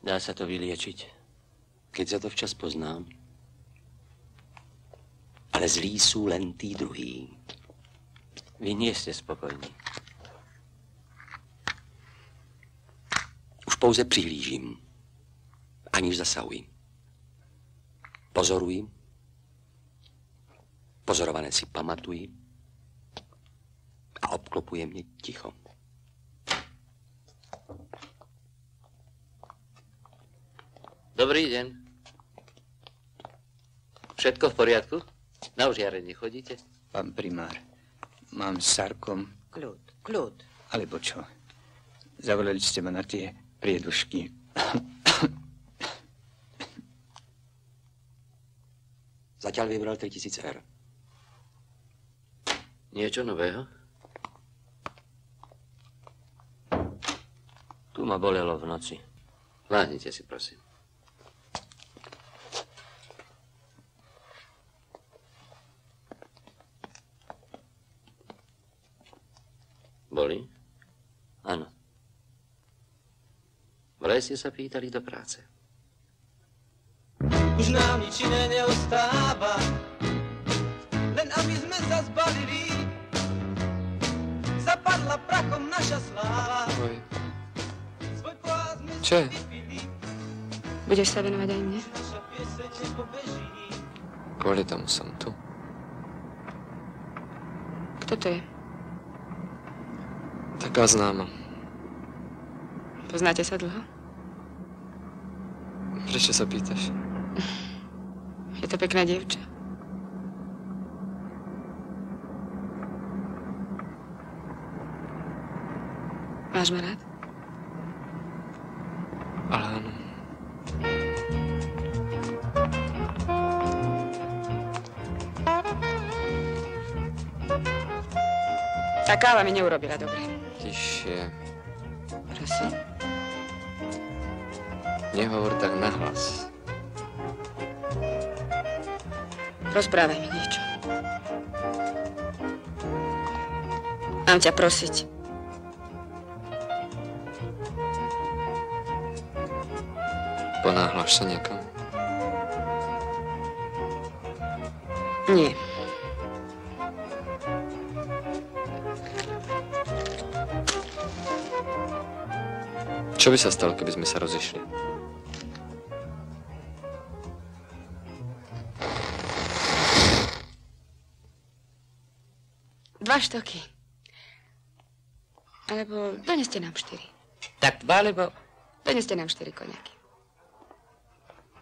Dá sa to vyliečiť. Keď sa to včas poznám. Ale zlí sú len tí druhí. Vy nie ste spokojní. Už pouze přihlížím. Aniž zasahuji. Pozoruji. Pozorované si pamatuji. A obklopuje mě ticho. Dobrý deň. Všetko v poriadku? Na ožiarenie chodíte? Pán primár, mám sarkom. Kľud. Alebo čo? Zavolali ste ma na tie priedušky. Zatiaľ vybral 3000 R. Niečo nového? Tu ma bolelo v noci. Láhnite si, prosím. Boli? Áno. Vraj ste sa pýtali do práce. Už nám nič iné neostáva, len aby sme sa zbalili. Zapadla prachom naša sláva. Svoj plás sme Čo je? Budeš sa venovať aj mne? Kvôli tomu som tu. Kto to je? Taká známa. Poznáte sa dlho? Prečo sa pýtaš? Je to pekná dievča. Máš ma rád? Ale áno. Tá káva mi neurobila dobre. Tišie. Prosím. Nehovor tak nahlas. Rozprávaj mi niečo. Mám ťa prosiť. Ponáhľaš sa niekam? Nie. Čo by sa stalo, keby sme sa rozišli? Dva štoky. Alebo doneste nám 4. Tak 2, alebo... Doneste nám 4 koniaky.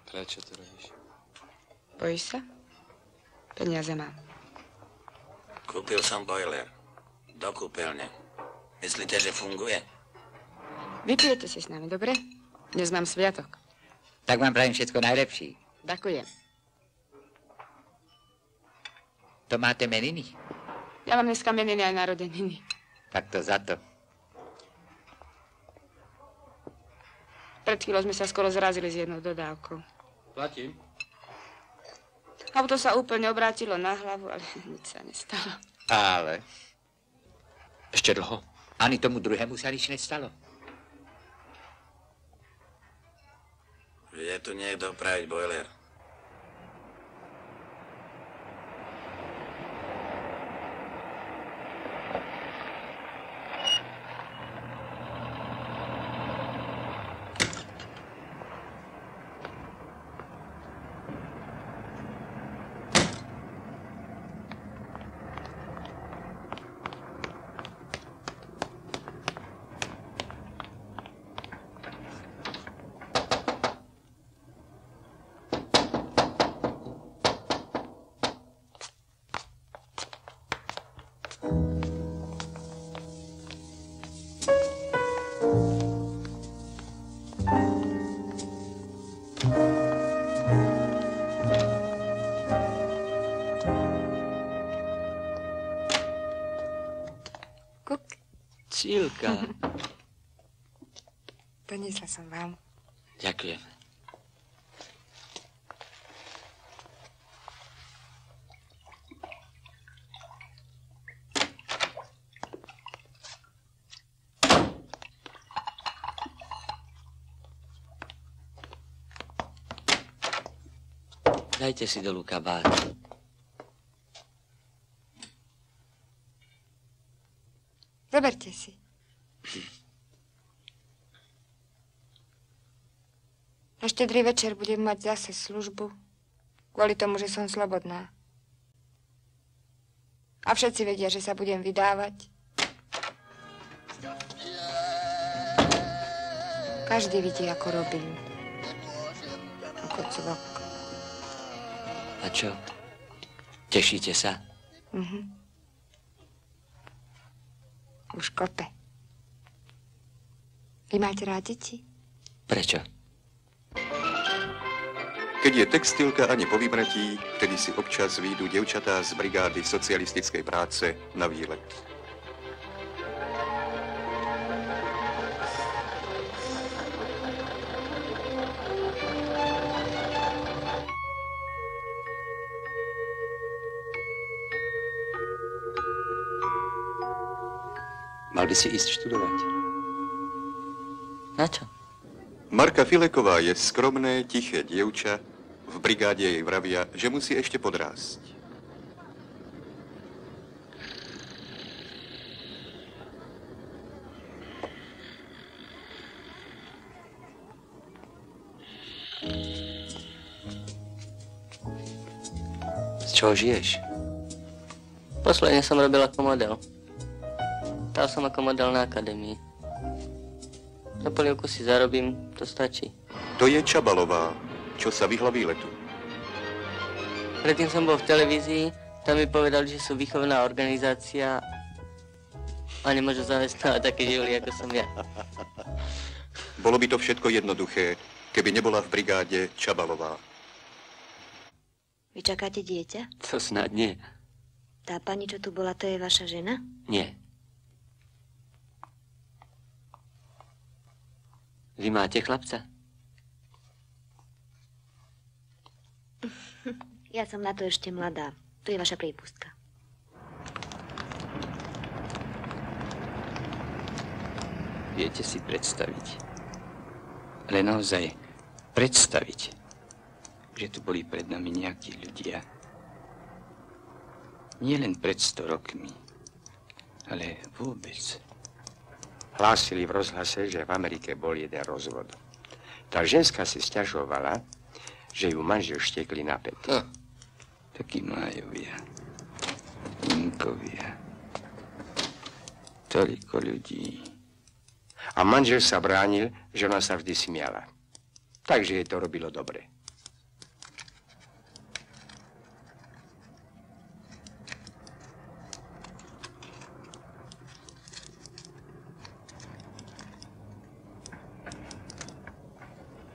Prečo to robíš? Bojíš sa? Peniaze mám. Kúpil som boiler. Do kúpeľne. Myslíte, že funguje? Vypijete si s nami, dobre? Dnes mám sviatok. Tak vám prajem všetko najlepší. Ďakujem. To máte meniny? Ja mám dneska meniny aj narodeniny. Tak to za to. Pred chvíľou sme sa skoro zrazili s jednou dodávkou. Platím. Auto sa úplne obrátilo na hlavu, ale nič sa nestalo. Ale? Ešte dlho? Ani tomu druhému sa nič nestalo. Je tu niekto opraviť boiler. Cílka. Doniesla som vám. Ďakujem. Dajte si dolu kabát. Zoberte si. Na štedrý večer budem mať zase službu. Kvôli tomu, že som slobodná. A všetci vedia, že sa budem vydávať. Každý vidí, ako robím. Ako cvok. A čo? Tešíte sa? Už kope. Vy máte rád deti? Prečo? Keď je textilka ani po vybratí, vtedy si občas výjdu dievčatá z brigády socialistickej práce na výlet. Mal by si ísť študovať. Na čo? Marka Fileková je skromné, tiché dievča. V brigáde jej vravia, že musí ešte podrásť. Z čoho žiješ? Posledne som robil ako model. Stal som ako model na akadémii. Na polievku si zarobím, to stačí. To je Čabalová, čo sa vyhla výletu. Predtým som bol v televízii, tam mi povedali, že sú výchovná organizácia a nemôžu zamestnávať také živly, ako som ja. Bolo by to všetko jednoduché, keby nebola v brigáde Čabalová. Vy čakáte dieťa? To snad nie. Tá pani, čo tu bola, to je vaša žena? Nie. Vy máte chlapca? Ja som na to ešte mladá. Tu je vaša prípustka. Viete si predstaviť, ale naozaj predstaviť, že tu boli pred nami nejakí ľudia. Nie len pred 100 rokmi, ale vôbec. Hlásili v rozhlase, že v Amerike bol jeden rozvod. Tá ženská si sťažovala, že ju manžel štekli na pety. No, takí májovia, inkovia, toľko ľudí. A manžel sa bránil, že ona sa vždy smiala. Takže jej to robilo dobre.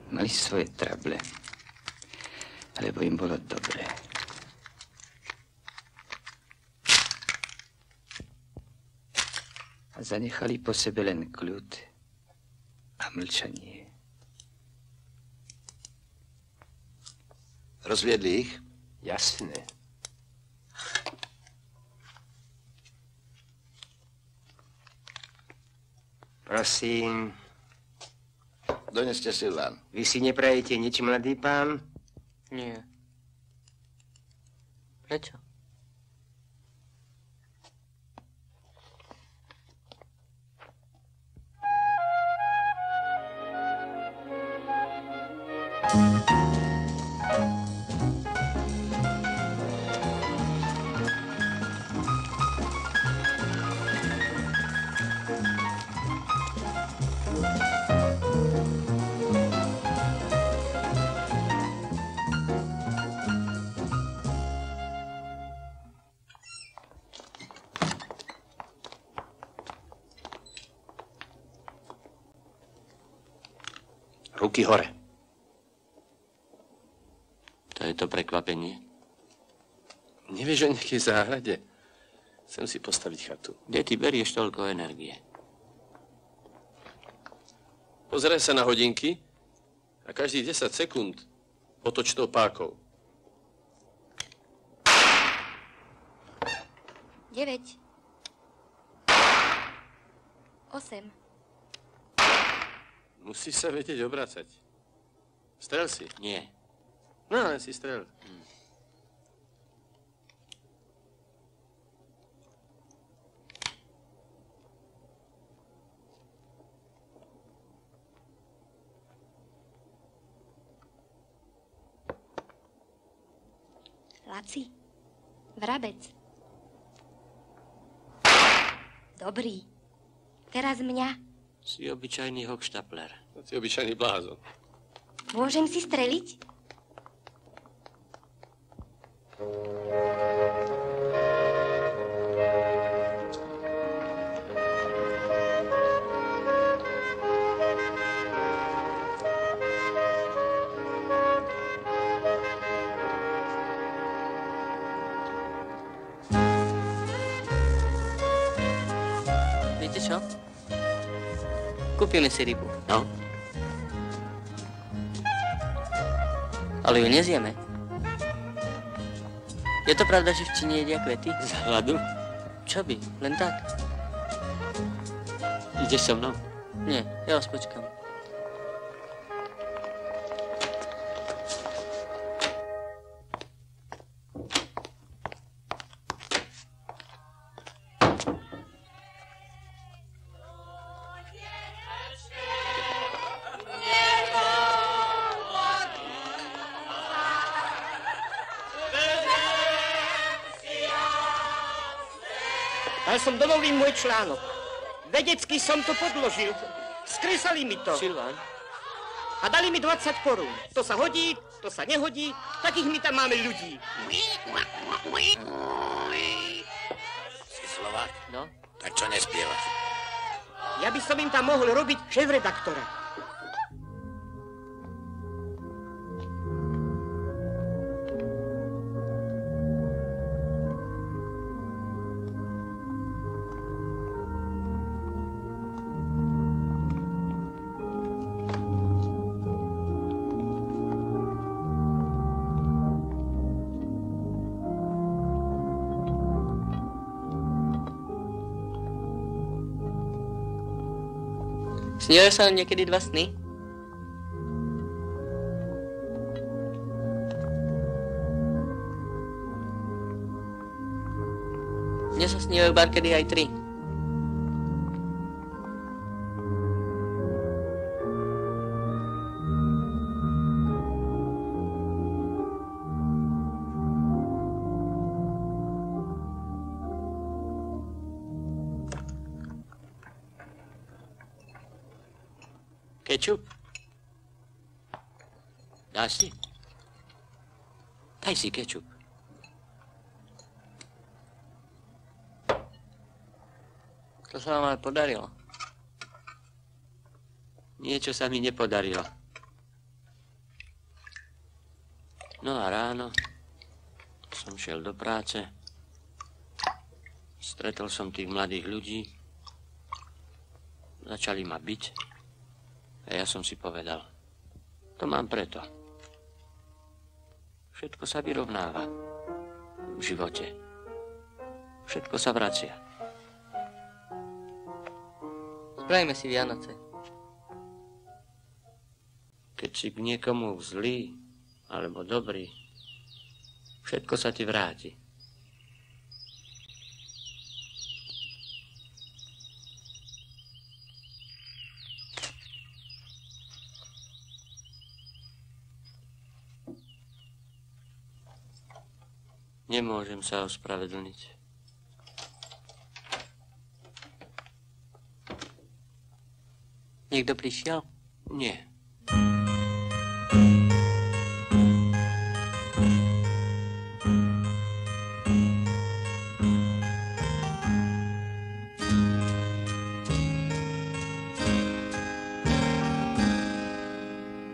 Mali svoje trable, alebo im bolo dobré. A zanechali po sebe len kľud a mlčanie. Rozviedli ich? Jasné. Prosím. Doneste si lan. Vy si neprajete nič, mladý pán? Nie. Prečo? Ruky hore. To je to prekvapenie. Nevieš o nejakej záhrade? Chcem si postaviť chatu. Kde ty berieš toľko energie? Pozeraj sa na hodinky a každých 10 sekúnd otoč tou pákou. 9. 8. Musíš sa vedieť obracať. Strel si. Nie. No, len si strel. Laci, vrabec. Dobrý. Teraz mňa. Si obyčajný hochštapler. Si obyčajný blázon. Môžem si streliť? Viete čo? Kúpime si rybu. No? Ale ju nezieme. Je to pravda, že v Číne jedia kvety? Z hladu? Čo by? Len tak? Ideš so mnou? Nie, ja vás počkám. Dal som do nový môj článok. Vedecky som to podložil. Skresali mi to. Silván? A dali mi 20 korún. To sa hodí, to sa nehodí. Takých my tam máme ľudí. Si Slovák? No? Tak čo nespievaš? Ja by som im tam mohol robiť šéfredaktora. Snili sa niekedy dva sny? Mne sa snívajú barkedy aj 3. Kečup? Dáš si? Daj si kečup. To sa vám ale podarilo. Niečo sa mi nepodarilo. No a ráno som šiel do práce. Stretol som tých mladých ľudí. Začali ma biť. A ja som si povedal, to mám preto. Všetko sa vyrovnáva v živote. Všetko sa vracia. Prajme si Vianoce. Keď si k niekomu zlý alebo dobrý, všetko sa ti vráti. Nemôžem sa ospravedlniť. Niekto prišiel? Nie.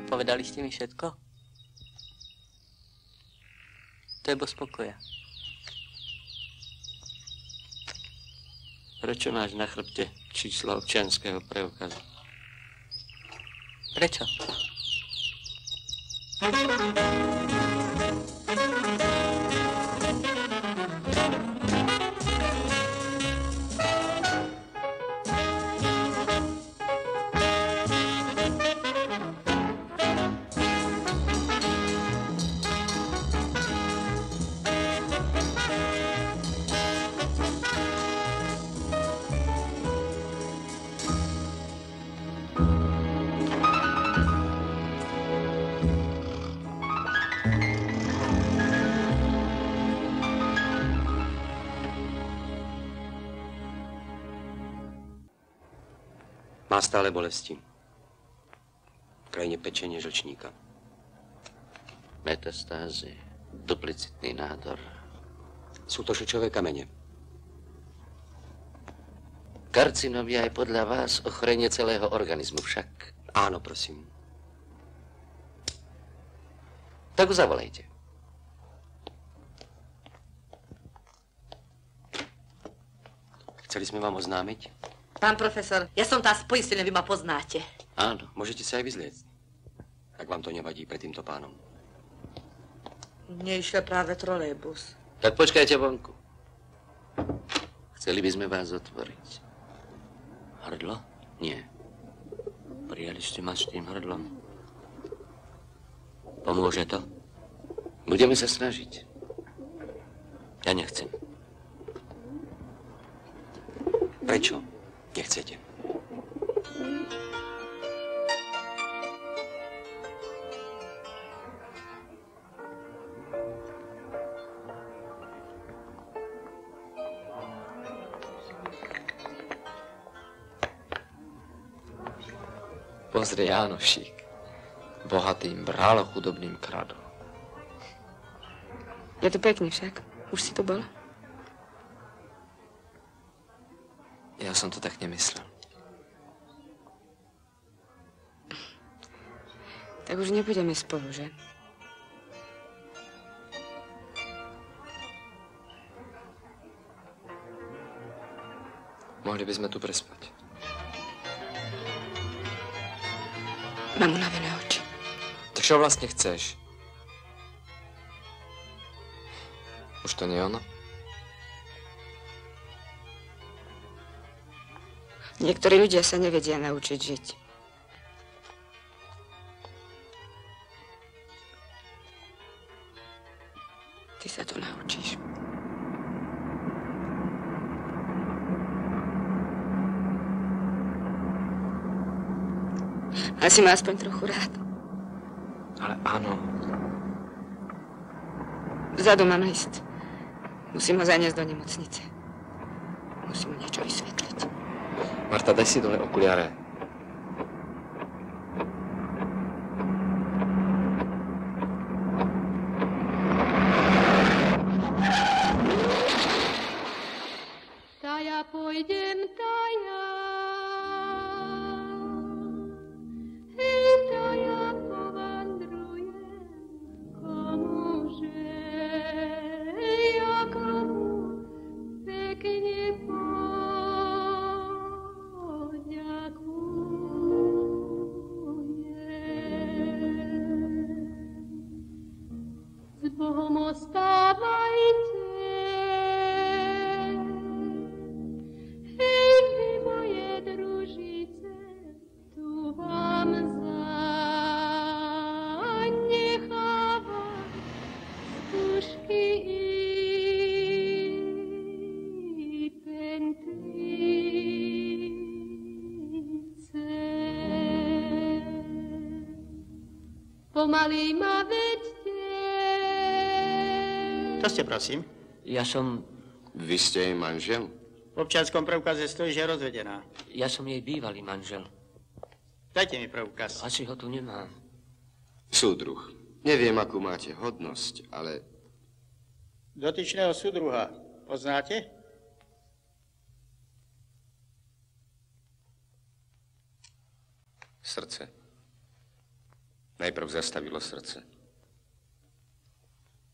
Povedali ste mi všetko? To je bez pokoja. Prečo máš na chrbte číslo občianskeho preukazu? Prečo? Má stále bolesti. V krajine pečenie žlčníka. Metastázy, duplicitný nádor. Sú to šočové kamene. Karcinómia je podľa vás ochorenie celého organizmu však? Áno, prosím. Tak ho zavolejte. Chceli sme vám oznámiť? Pán profesor, ja som tá z poistenia, vy ma poznáte. Áno. Môžete sa aj vyzliecť. Ak vám to nevadí pred týmto pánom. Mne išiel práve trolejbus. Tak počkajte vonku. Chceli by sme vás otvoriť. Hrdlo? Nie. Prijali ste ma s tým hrdlom. Pomôže to? Budeme sa snažiť. Ja nechcem. Prečo nechcete? Pozri, Jánošík. Bohatým bral, chudobným kradol. Je to pekne však. Už si to bola? Ja som to tak nemyslel. Tak už nebudeme spolu, že? Mohli by sme tu prespať. Mám unavené oči. Tak čo vlastne chceš? Už to nie je ono? Niektorí ľudia sa nevedia naučiť žiť. Ty sa to naučíš. Ale si ma aspoň trochu rád. Ale áno. Vzadu mám list. Musím ho zaniesť do nemocnice. Musím mu niečo vysvetliť. Marta, daj si dole okuliare. Taja pôjdem, taja. Hej, taja povandrujem, komuže, ako mu pekne s Bohom ostávajte. Hej, vy moje družice, pomaly ma vedte. To ste, prosím? Ja som... Vy ste jej manžel? V občianskom preukaze stojí, že je rozvedená. Ja som jej bývalý manžel. Dajte mi preukaz. Asi ho tu nemám. Súdruh. Neviem, akú máte hodnosť, ale... Dotyčného súdruha poznáte? Srdce. Najprv zastavilo srdce.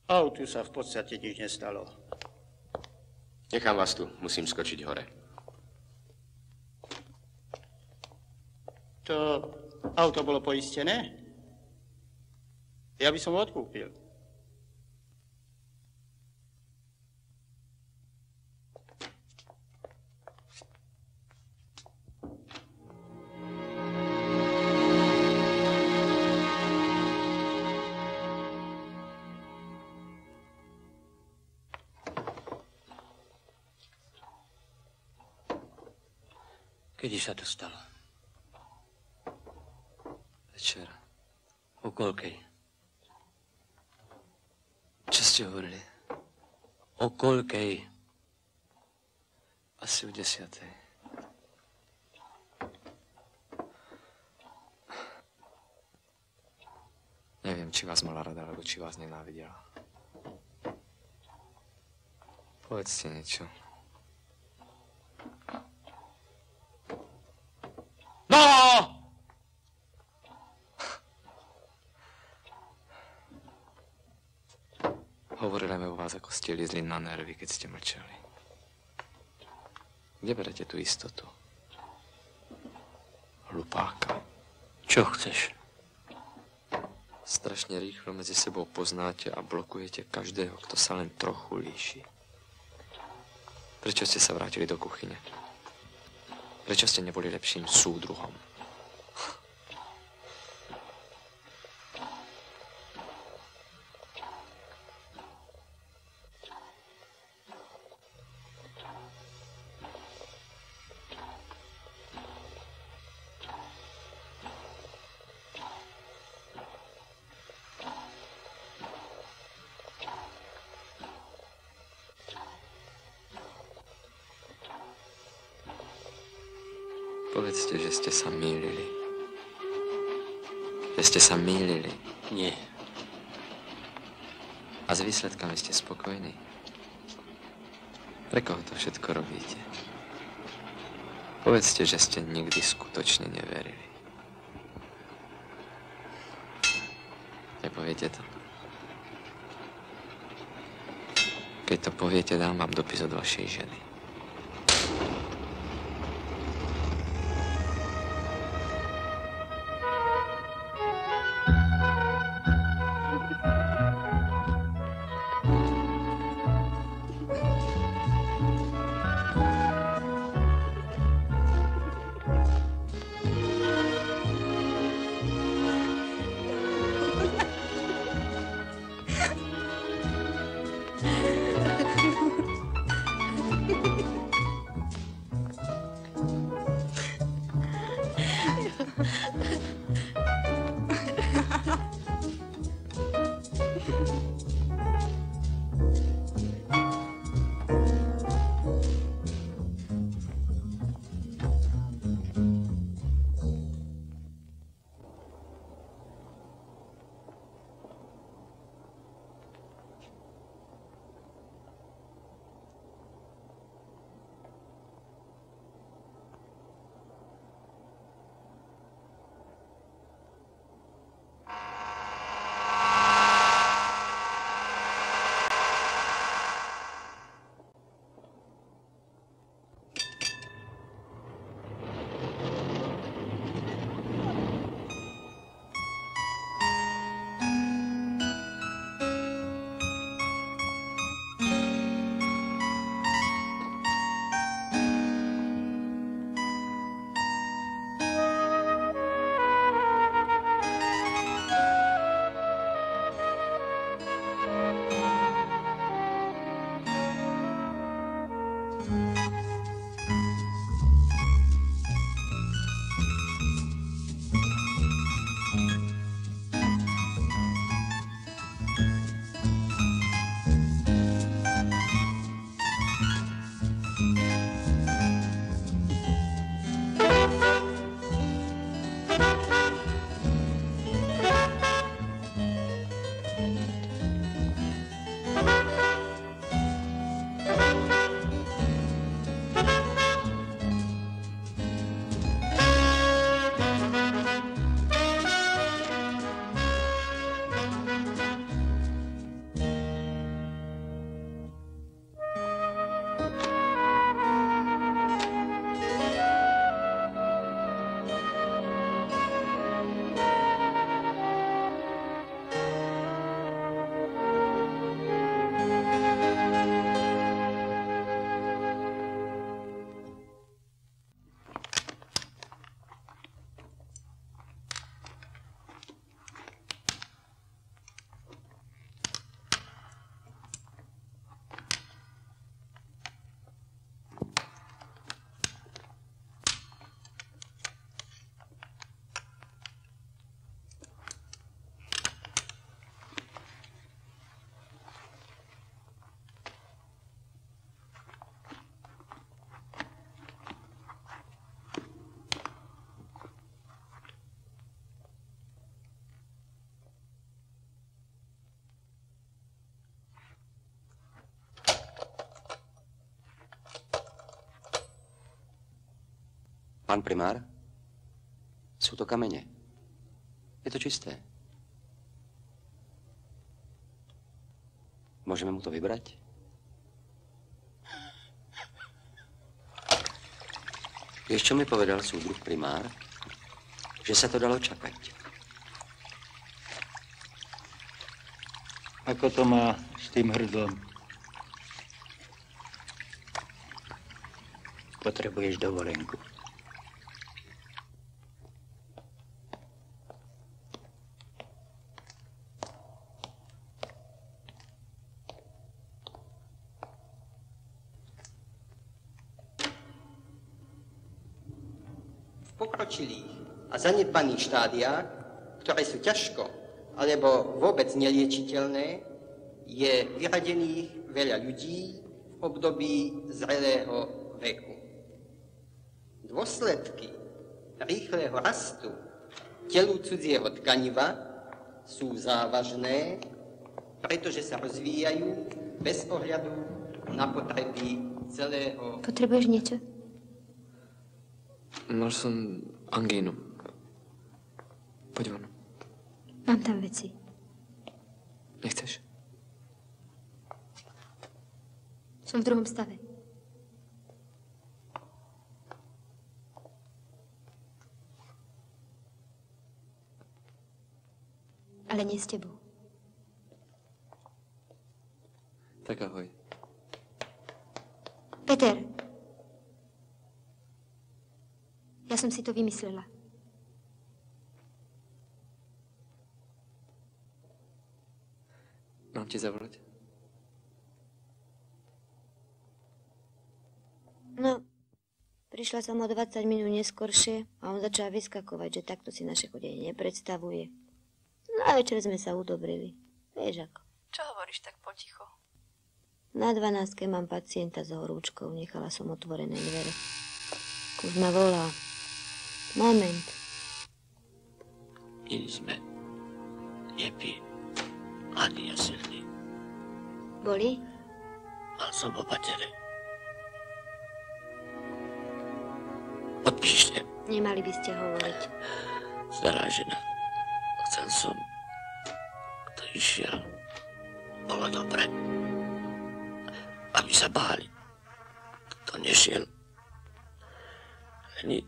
Autu sa v podstate nič nestalo. Nechám vás tu, musím skočiť hore. To auto bolo poistené? Ja by som ho odkúpil. Kedy sa to stalo? Večera. O koľkej? Čo ste hovorili? O koľkej? Asi o 10. Neviem, či vás mala rada, alebo či vás nenávidela. Povedzte niečo. No! Hovoríme o vás, ako ste liezli na nervy, keď ste mlčali. Kde berete tú istotu? Hlupáka. Čo chceš? Strašne rýchlo medzi sebou poznáte a blokujete každého, kto sa len trochu líši. Prečo ste sa vrátili do kuchyne? Prečo ste neboli lepším súdruhom? Povedzte, že ste sa mýlili. Že ste sa mýlili. Nie. A s výsledkami ste spokojní? Pre koho to všetko robíte? Povedzte, že ste nikdy skutočne neverili. Nepoviete to? Keď to poviete, dám vám dopis od vašej ženy. Pán primár? Sú to kamene. Je to čisté. Môžeme mu to vybrať? Vieš, čo mi povedal súdruh primár? Že sa to dalo čakať. Ako to má s tým hrdlom? Potrebuješ dovolenku. Pokročilých a zanedbaných štádiách, ktoré sú ťažko alebo vôbec neliečiteľné, je vyradených veľa ľudí v období zrelého veku. Dôsledky rýchleho rastu telu cudzieho tkaniva sú závažné, pretože sa rozvíjajú bez ohľadu na potreby celého... Potrebuješ niečo? Mal som angínu. Poď von. Mám tam veci. Nechceš? Som v druhom stave. Ale nie s tebou. Tak ahoj. Peter. Ja som si to vymyslela. Mám ti zavolať? No, prišla som o 20 minút neskoršie a on začal vyskakovať, že takto si naše chodenie nepredstavuje. No a večer sme sa udobrili. Vieš ako. Čo hovoríš tak poticho? Na 12. mám pacienta s horúčkou. Nechala som otvorené dvere. Už ma volá. Moment. Ili sme nepí ani ja silný. Boli? Mal som opatere. Odpíšte. Nemali by ste hovoriť. Stará žena. Chcel som, kto išiel. Bolo dobre. Aby sa báli. Kto nešiel. Len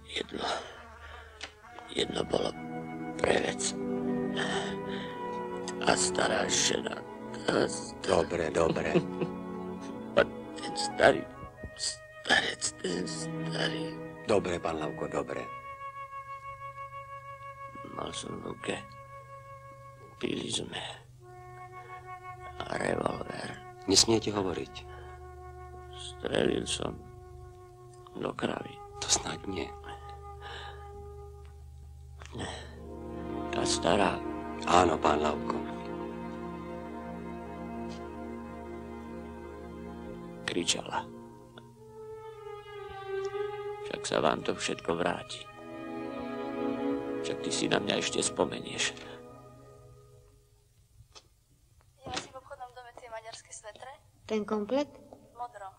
jedno bolo pre vec. A stará žena. Dobre. Ten starý. Starec, ten starý. Dobre, pán Lavko, dobre. Mal som v ruke. Pili sme. A revolver. Nesmiete hovoriť. Strelil som do kravy. To snáď nie. Tá stará. Áno, pán Lavko. Kričala. Však sa vám to všetko vráti. Však ty si na mňa ešte spomenieš. Ja si v obchodnom dome tie maďarské svetre? Ten komplet? V modrom.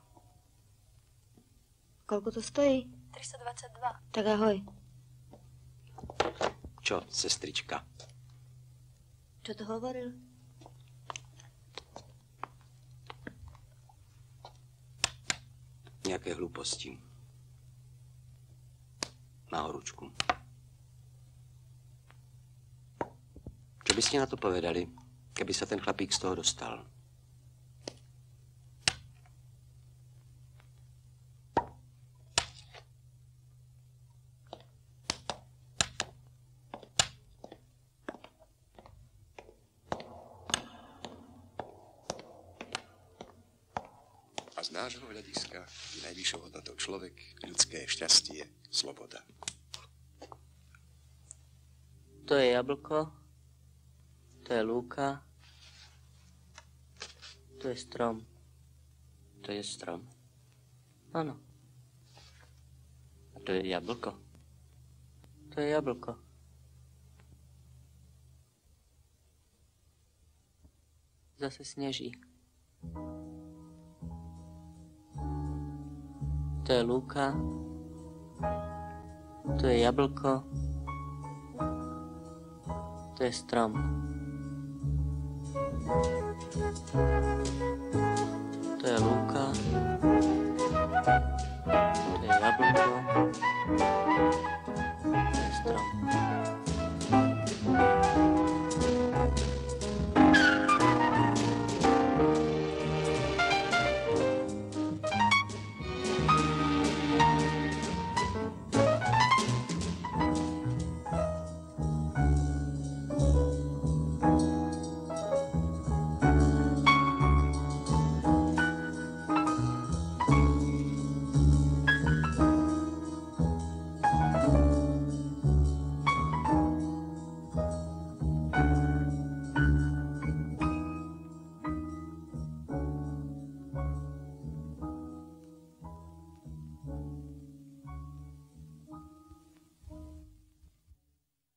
Koľko to stojí? 322. Tak ahoj. Čo, sestrička? Čo to hovoril? Nejaké hlúposti. Má horúčku. Čo by ste na to povedali, keby sa ten chlapík z toho dostal? A z nášho hľadiska je najvyššou hodnotou človek, ľudské šťastie, sloboda. To je jablko, to je lúka, to je strom. To je strom. Áno. A to je jablko. To je jablko. Zase sneží. To je lúka. To je jablko. To je strom. To je lúka. To je jablko.